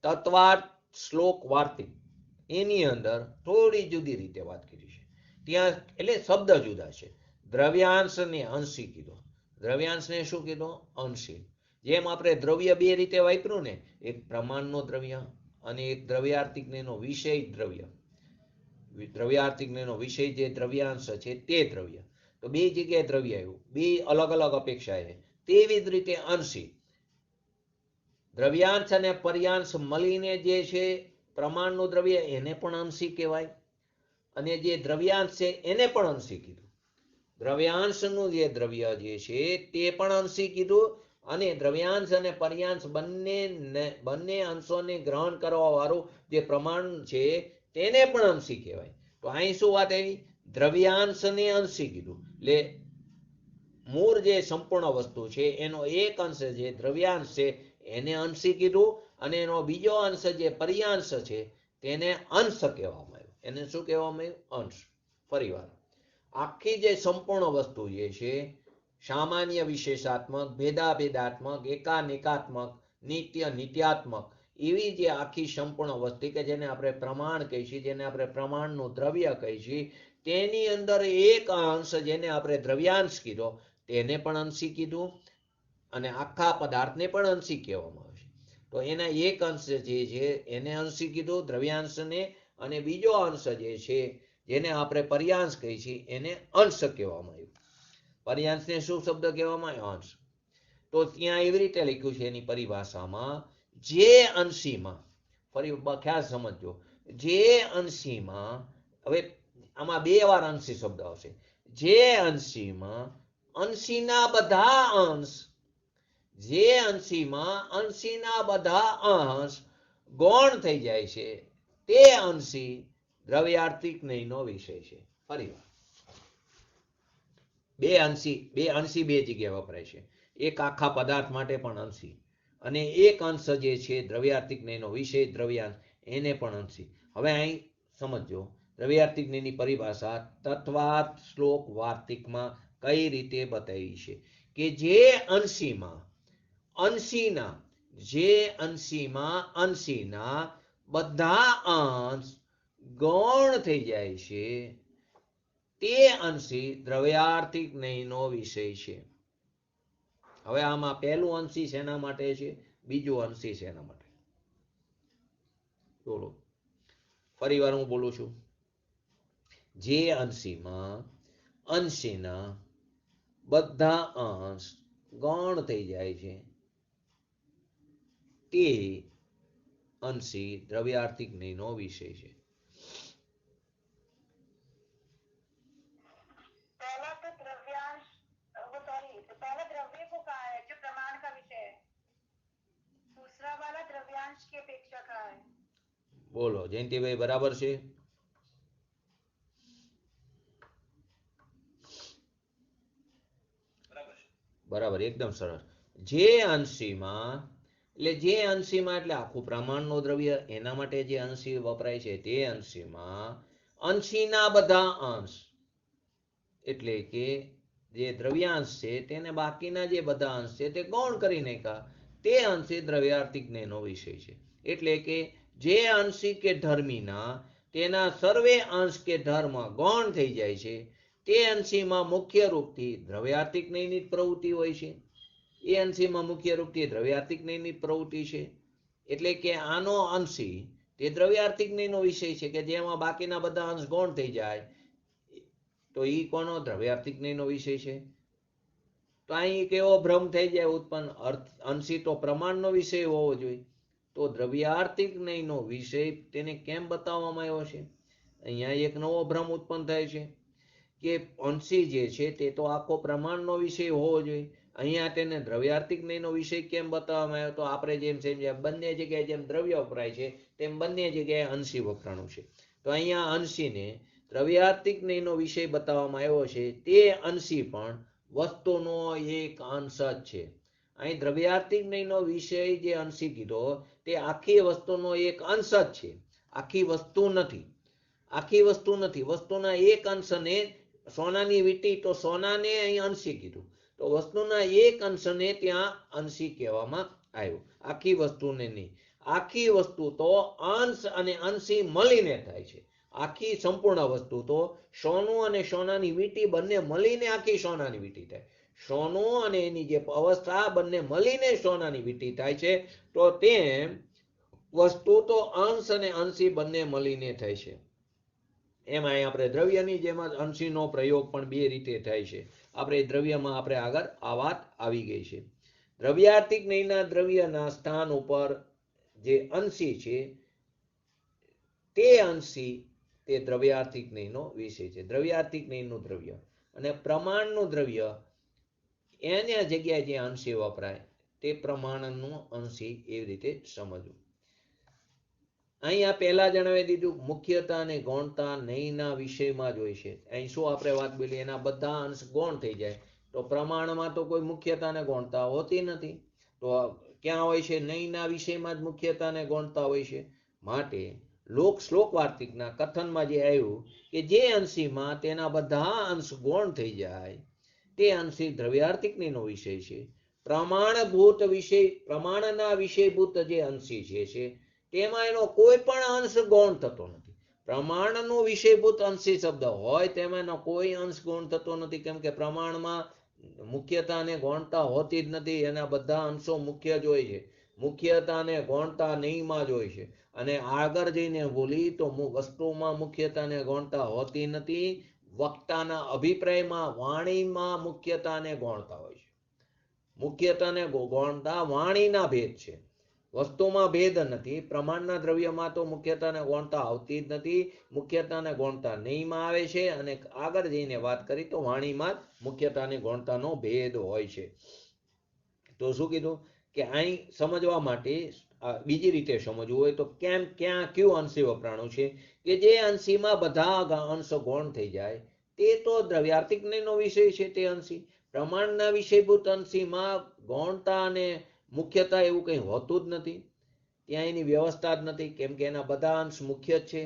Speaker 1: તત્વાર્થ શ્લોક વાર્તિક એની અંદર થોડી જુદી રીતે વાત કરી છે. ત્યાં એટલે શબ્દ જુદા છે. દ્રવ્યાંશને અંશી કીધો. દ્રવ્યાંશને શું કીધો? અંશી. જેમ આપણે દ્રવ્ય બે રીતે વાપર્યું ને, એક પ્રમાણનો દ્રવ્ય અને એક દ્રવ્યાર્થિક જ્ઞેયનો વિષય દ્રવ્ય. દ્રવ્યાર્થિક નો વિષય જે દ્રવ્યાંશ છે તે દ્રવ્ય. તો બે જગ્યાએ દ્રવ્ય આવ્યું, બે અલગ અલગ અપેક્ષા છે. તેવી જ રીતે અંશી, દ્રવ્યાંશ અને પર્યાંશ મળીને જે છે પ્રમાણનું દ્રવ્ય એને પણ અંશી કહેવાય, અને જે દ્રવ્યાંશ છે એને પણ અંશી કીધું. દ્રવ્યાંશનું જે દ્રવ્ય જે છે તે પણ અંશી કીધું, અને દ્રવ્યાંશ અને પર્યાંશ બંને અંશોને ગ્રહણ કરવા વાળું જે પ્રમાણ છે તેને પણ અંશી કહેવાય. તો અહીં શું વાત આવી? દ્રવ્યાંશને અંશી કીધું, એટલે મૂળ જે સંપૂર્ણ વસ્તુ છે એનો એક અંશ જે દ્રવ્યાંશ છે એને અંશી કીધું, અને એનો બીજો અંશ જે પર્યાંશ છે તેને અંશ કહેવામાં આવ્યું. એને શું કહેવામાં આવ્યું? અંશ. ફરીવાર, આખી જે સંપૂર્ણ વસ્તુ જે છે, સામાન્ય વિશેષાત્મક, ભેદાભેદાત્મક, એકાનેકાત્મક, નિત્ય નિત્યાત્મક, એવી જે આખી સંપૂર્ણ વસ્તુ કે જેને આપણે પ્રમાણ કહીએ છીએ, જેને આપણે પ્રમાણનું દ્રવ્ય કહીએ છીએ, તેની અંદર એક અંશ જેને આપણે દ્રવ્યાંશ કીધો તેને પણ અંશી કીધું, અને આખા પદાર્થને પણ અંશી કહેવામાં આવે છે. તો એના એક અંશ જે છે એને અંશી કીધું દ્રવ્યાંશને, અને બીજો અંશ જે છે જેને આપણે પર્યાંશ કહીએ છીએ એને અંશ કહેવામાં આવ્યું. પર્યાંશને શું શબ્દ કહેવામાં આવ્યો? અંશ. તો ત્યાં એવી રીતે લખ્યું છે એની પરિભાષામાં, જે અંશીમાં, ફરી ખ્યાલ સમજો, જે અંશીમાં, હવે આમાં બે વાર અંશી શબ્દ આવશે, જે અંશીમાં અંશીના બધા અંશ, જે અંશીમાં અંશીના બધા અંશ ગૌણ થઈ જાય છે તે અંશી દ્રવ્યાર્થિક નહીંનો વિષય છે. ફરી બે અંશી બે જગ્યાએ વપરાય છે. એક આખા પદાર્થ માટે પણ અંશી, અને એક અંશ જે છે દ્રવ્યાર્થિક નહીંનો વિષય દ્રવ્યાંશ એને પણ અંશી. હવે અહીં સમજો દ્રવ્યાર્થિક નહીંની પરિભાષા તત્વાર્થ શ્લોક વાર્તિકમાં કઈ રીતે બતાવી છે કે જે અંશીમાં અંશીના બધા અંશ ગૌણ થઈ જાય છે તે અંશી દ્રવ્યાર્થિક નહીંનો વિષય છે. હવે આમાં પહેલું અંશી શેના માટે છે, બીજું અંશી શેના માટે? બોલો, ફરી વાર હું બોલું છું. જે અંશીમાં અંશીના બધા અંશ ગૌણ થઈ જાય છે તે અંશી દ્રવ્યાર્થિક નહીંનો વિષય છે. બોલો જયંતિભાઈ, બરાબર છે? બરાબર, એકદમ સરસ. જે અંશીમાં એટલે આખું પ્રમાણનું દ્રવ્ય, એના માટે જે અંશી વપરાય છે તે અંશીમાં અંશીના બધા અંશ, એટલે કે જે દ્રવ્યાંશ છે તેને બાકીના જે બધા અંશ છે તે ગૌણ કરી નાખ્યા, તે અંશી દ્રવ્યાર્થિક નહીંનો વિષય છે. એટલે કે જે અંશી કે ધર્મીના તેના સર્વે અંશ કે ધર્મ ગૌણ થઈ જાય છે તે અંશીમાં મુખ્ય રૂપથી દ્રવ્યાર્થિક નહીંની પ્રવૃત્તિ હોય છે. એ અંશીમાં મુખ્ય રૂપથી દ્રવ્યાર્થિક નહીંની પ્રવૃત્તિ છે. એટલે કે આનો અંશી તે દ્રવ્યાર્થિક નહીંનો વિષય છે કે જેમાં બાકીના બધા અંશ ગૌણ થઈ જાય, તો એ કોનો? દ્રવ્યાર્થિક નહીંનો વિષય છે. તો અહીં કેવો ભ્રમ થઈ જાય ઉત્પન્ન, અંશી તો પ્રમાણનો વિષય હોવો જોઈએ, તો દ્રવ્યાર્થિક નહીંનો વિષય તેને કેમ બતાવવામાં આવ્યો છે? અહીંયા એક નવો ભ્રમ ઉત્પન્ન થાય છે કે અંશી જે છે તે તો આખો પ્રમાણનો વિષય હોવો જોઈએ, અહીંયા તેને દ્રવ્યાર્થિક નહીંનો વિષય કેમ બતાવવામાં આવ્યો? તો આપણે જેમ સમજ્યા બંને જગ્યાએ જેમ દ્રવ્ય વપરાય છે તેમ બંને જગ્યાએ અંશી વપરાણું છે. તો અહીંયા અંશીને દ્રવ્યાર્થિક નહીંનો વિષય બતાવવામાં આવ્યો છે, તે અંશી પણ વસ્તુનો એક અંશ જ છે. અહીં દ્રવ્યાર્થિક નહીંનો વિષય જે અંશી કીધો તે આખી વસ્તુનો એક અંશ જ છે, આખી વસ્તુ નથી. વસ્તુના એક અંશને, સોનાની વીંટી, તો સોનાને અહીં અંશી કીધું, તો વસ્તુના એક અંશને ત્યાં અંશી કહેવામાં આવ્યું, આખી વસ્તુને નહીં. આખી વસ્તુ તો અંશ અને અંશી મળીને થાય છે. આખી સંપૂર્ણ વસ્તુ તો સોનું અને સોનાની વીંટી બંને મળીને આખી સોનાની વીંટી થાય. સોનું અને એની જે અવસ્થા બંને મળીને સોનાની વીંટી થાય છે. તો તેમ વસ્તુ તો અંશ અને અંશી બંને મળીને થાય છે. એમાં આપણે દ્રવ્યની જેમ જ અંશીનો પ્રયોગ પણ બે રીતે થાય છે. આપણે દ્રવ્યમાં આપણે આગળ આ વાત આવી ગઈ છે. દ્રવ્યાર્થિક નહીંના દ્રવ્યના સ્થાન ઉપર જે અંશી છે તે અંશી તે દ્રવ્યાર્થિક નહીંનો વિષય છે. દ્રવ્યાર્થિક નહીંનું દ્રવ્ય અને પ્રમાણનું દ્રવ્ય એની જગ્યાએ જે અંશી વપરાય તે પ્રમાણનું અંશી એવી રીતે સમજવું. અહીંયા પહેલા જણાવી દીધું મુખ્યતા અને ગૌણતા નહીંના વિષયમાં જ હોય છે. અહીં શું આપણે વાત બોલી, એના બધા અંશ ગૌણ થઈ જાય તો પ્રમાણમાં તો કોઈ મુખ્યતા અને ગૌણતા હોતી નથી. તો ક્યાં હોય છે? નહીંના વિષયમાં જ મુખ્યતા અને ગૌણતા હોય છે. માટે શ્લોક વાર્તિકના કથનમાં જે આવ્યું કે જે અંશીમાં તેના બધા અંશ ગૌણ થઈ જાય તે અંશી દ્રવ્યાર્થિક નહીંનો વિષય છે. પ્રમાણભૂત વિષય, પ્રમાણના વિષયભૂત જે અંશી છે તેમાં એનો કોઈ પણ અંશ ગૌણ થતો નથી. પ્રમાણનો વિષયભૂત અંશી શબ્દ હોય તેમાં એનો કોઈ અંશ ગૌણ થતો નથી, કેમ કે પ્રમાણમાં મુખ્યતા અને ગૌણતા હોતી જ નથી. એના બધા અંશો મુખ્ય જ હોય છે. મુખ્યતા અને ગૌણતા નહીંમાં જ હોય છે. અને આગળ જઈને બોલી તો વસ્તુમાં મુખ્યતા અને ગૌણતા હોતી નથી. વક્તાના અભિપ્રાયમાં વાણીમાં મુખ્યતા અને ગૌણતા હોય છે. મુખ્યતા અને ગૌણતા વાણીના ભેદ છે, વસ્તુમાં ભેદ નથી. પ્રમાણના દ્રવ્યમાં તો મુખ્યતા અને ગૌણતા આવતી જ નથી. મુખ્યતા અને ગૌણતા નહીંમાં આવે છે. અને આગળ જઈને વાત કરી તો વાણીમાં મુખ્યતા અને ગૌણતાનો ભેદ હોય છે. તો શું કીધું કે અહીં સમજવા માટે બીજી રીતે સમજવું હોય તો કેમ ક્યાં કયું અંશી વપરાણું છે કે જે અંશીમાં બધા અંશ ગૌણ થઈ જાય તે તો દ્રવ્યાર્થિક નહીંનો વિષય છે. તે અંશી પ્રમાણના વિષયભૂત અંશીમાં ગૌણતા અને મુખ્યતા એવું કંઈ હોતું જ નથી. ત્યાં એની વ્યવસ્થા જ નથી, કેમ કે એના બધા અંશ મુખ્ય જ છે.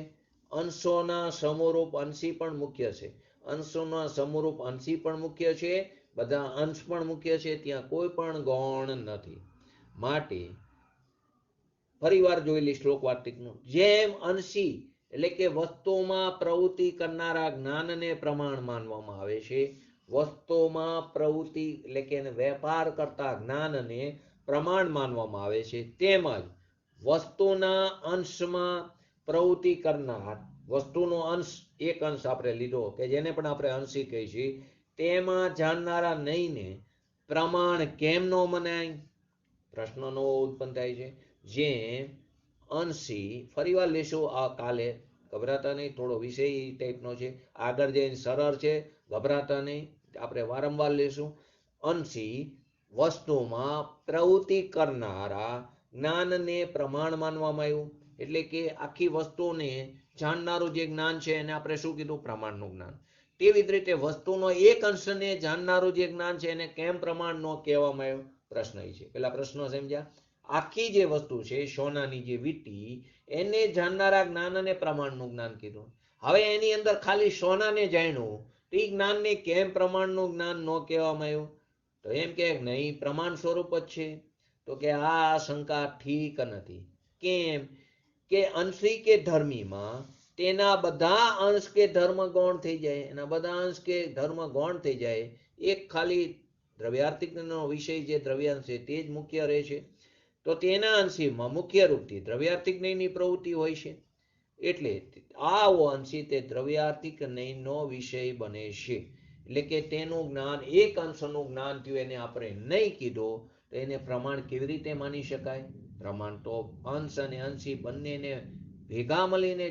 Speaker 1: અંશોના સમરૂપ અંશી પણ મુખ્ય છે. અંશોના સમરૂપ અંશી પણ મુખ્ય છે. બધા અંશ પણ મુખ્ય છે. ત્યાં કોઈ પણ ગૌણ નથી. માટે ફરીવાર જોઈ લઈ શ્લોક વાર્તિકનું. જેમ અંશી એટલે કે વસ્તુમાં પ્રવૃત્તિ કરનારા જ્ઞાનને પ્રમાણ માનવામાં આવે છે, વસ્તુમાં પ્રવૃત્તિ એટલે કે વેપાર કરતા જ્ઞાનને પ્રમાણ માનવામાં આવે છે, તેમજ વસ્તુના અંશમાં પ્રવૃત્તિ કરનાર, વસ્તુનો અંશ એક અંશ આપણે લીધો કે જેને પણ આપણે અંશી કહીએ છીએ, તેમાં જાણનારા નહીંને પ્રમાણ કેમ ન મનાય? પ્રશ્નનો ઉત્પન્ન થાય છે. જેમ અંશી, ફરીવાર લેશું આ કાલે, ગભરાતા નહીં, થોડો વિષય ટાઈપનો છે, આગળ જઈને સરળ છે, ગભરાતા નહીં, આપણે વારંવાર લેશું. અંશી વસ્તુમાં પ્રવૃત્તિ કરનારા જ્ઞાનને પ્રમાણ માનવામાં આવ્યું, એટલે કે આખી વસ્તુને જાણનારું જે જ્ઞાન છે એને આપણે શું કીધું? પ્રમાણનું જ્ઞાન. તેવી જ રીતે વસ્તુનો એક અંશને જાણનારું જે જ્ઞાન છે એને કેમ પ્રમાણ ન કહેવામાં આવ્યું? પ્રશ્ન એ છે. પેલા પ્રશ્ન સમજ્યા? આખી જે વસ્તુ છે, સોનાની જે વીંટી, એને જાણનારા જ્ઞાન અને પ્રમાણનું જ્ઞાન કીધું. હવે એની અંદર ખાલી સોનાને જાણ્યું તો એ જ્ઞાનને કેમ પ્રમાણનું જ્ઞાન ન કહેવામાં આવ્યું? તો એમ કે નહીં, પ્રમાણ સ્વરૂપ જ છે. તો કે આ શંકા ઠીક નથી. કેમ કે અંશી કે ધર્મીમાં તેના બધા અંશ કે ધર્મ ગૌણ થઈ જાય. એના બધા અંશ કે ધર્મ ગૌણ થઈ જાય. એક ખાલી દ્રવ્યાર્થિકનો વિષય જે દ્રવ્યાંશ છે તે જ મુખ્ય રહે છે. તો તેના અંશીમાં મુખ્ય રૂપથી દ્રવ્યાર્થિક નહીંની પ્રવૃત્તિ હોય છે. એટલે આવો અંશી તે દ્રવ્યાર્થિક નહીંનો વિષય બને છે. એટલે કે તેનું જ્ઞાન, એક અંશનું જ્ઞાન થયું, એને આપણે નહીં કીધો તો એને પ્રમાણ કેવી રીતે માની શકાય? પ્રમાણ તો અંશ અને અંશી બંનેને ભેગા મળીને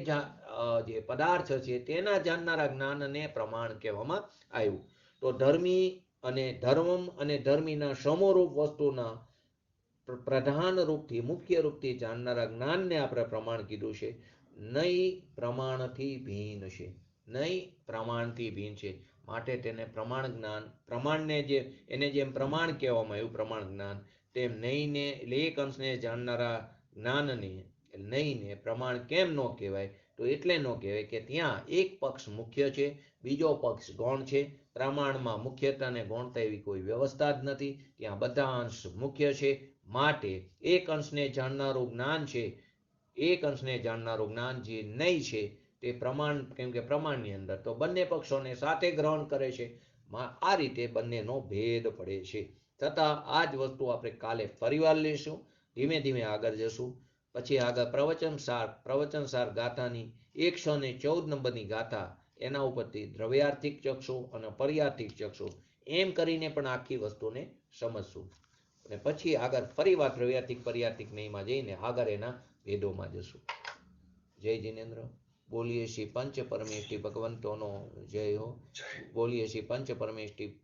Speaker 1: જે પદાર્થ છે તેના જાણનારા જ્ઞાનને પ્રમાણ કહેવામાં આવ્યું. તો ધર્મી અને ધર્મમ અને ધર્મીના સમરૂપ વસ્તુના પ્રધાન રૂપથી, મુખ્ય રૂપથી જાણનારા જ્ઞાનને આપણે પ્રમાણ કીધું છે. નહીં પ્રમાણથી ભિન્ન છે. નહીં પ્રમાણથી ભિન્ન છે. માટે તેને પ્રમાણ જ્ઞાન, પ્રમાણને જે એને જેમ પ્રમાણ કહેવામાં આવ્યું, પ્રમાણ જ્ઞાન, તેમ નહીંને એટલે એક અંશને જાણનારા જ્ઞાનને નહીંને પ્રમાણ કેમ ન કહેવાય? તો એટલે ન કહેવાય કે ત્યાં એક પક્ષ મુખ્ય છે, બીજો પક્ષ ગૌણ છે. પ્રમાણમાં મુખ્યતા અને ગૌણતા એવી કોઈ વ્યવસ્થા જ નથી. ત્યાં બધા અંશ મુખ્ય છે. માટે એક અંશને જાણનારું જ્ઞાન છે, એક અંશને જાણનારું જ્ઞાન જે નહીં છે તે પ્રમાણ, કેમ કે પ્રમાણની અંદર તો બંને પક્ષોને સાથે ગ્રહણ કરે છે. આ રીતે બંનેનો ભેદ પડે છે. છતાં આ જ વસ્તુ આપણે કાલે ફરીવાર લઈશું. ધીમે ધીમે આગળ જશું. પછી આગળ પ્રવચન સાર ગાથાની 114 નંબરની ગાથા એના ઉપરથી દ્રવ્યાર્થિક ચક્ષુ અને પર્યાર્થિક ચક્ષુ એમ કરીને પણ આખી વસ્તુને સમજશું. અને પછી આગળ ફરીવાર દ્રવ્યાર્થિક પર્યાર્થિક નહીંમાં જઈને આગળ એના ભેદોમાં જશું. જય જિનેન્દ્ર. બોલીએ શ્રી પંચ પરમેષ્ઠી ભગવંતોનો જય હો. બોલીએ શ્રી પંચ પરમેષ્ઠી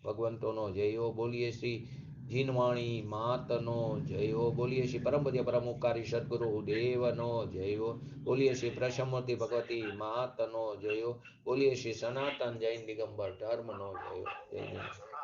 Speaker 1: ભગવંતોનો જય હો. બોલીએ શ્રી જીનવાણી માતનો જય હો. બોલીએ શ્રી પરમ પૂજ્ય પરમ ઉપકારી સદગુરુ દેવનો જય હો. બોલીએ શ્રી પ્રસમૂર્તિ ભગવતી માતનો જય હો. બોલીએ શ્રી સનાતન જૈન દિગંબર ધર્મનો જય હો. જય જિનેન્દ્ર.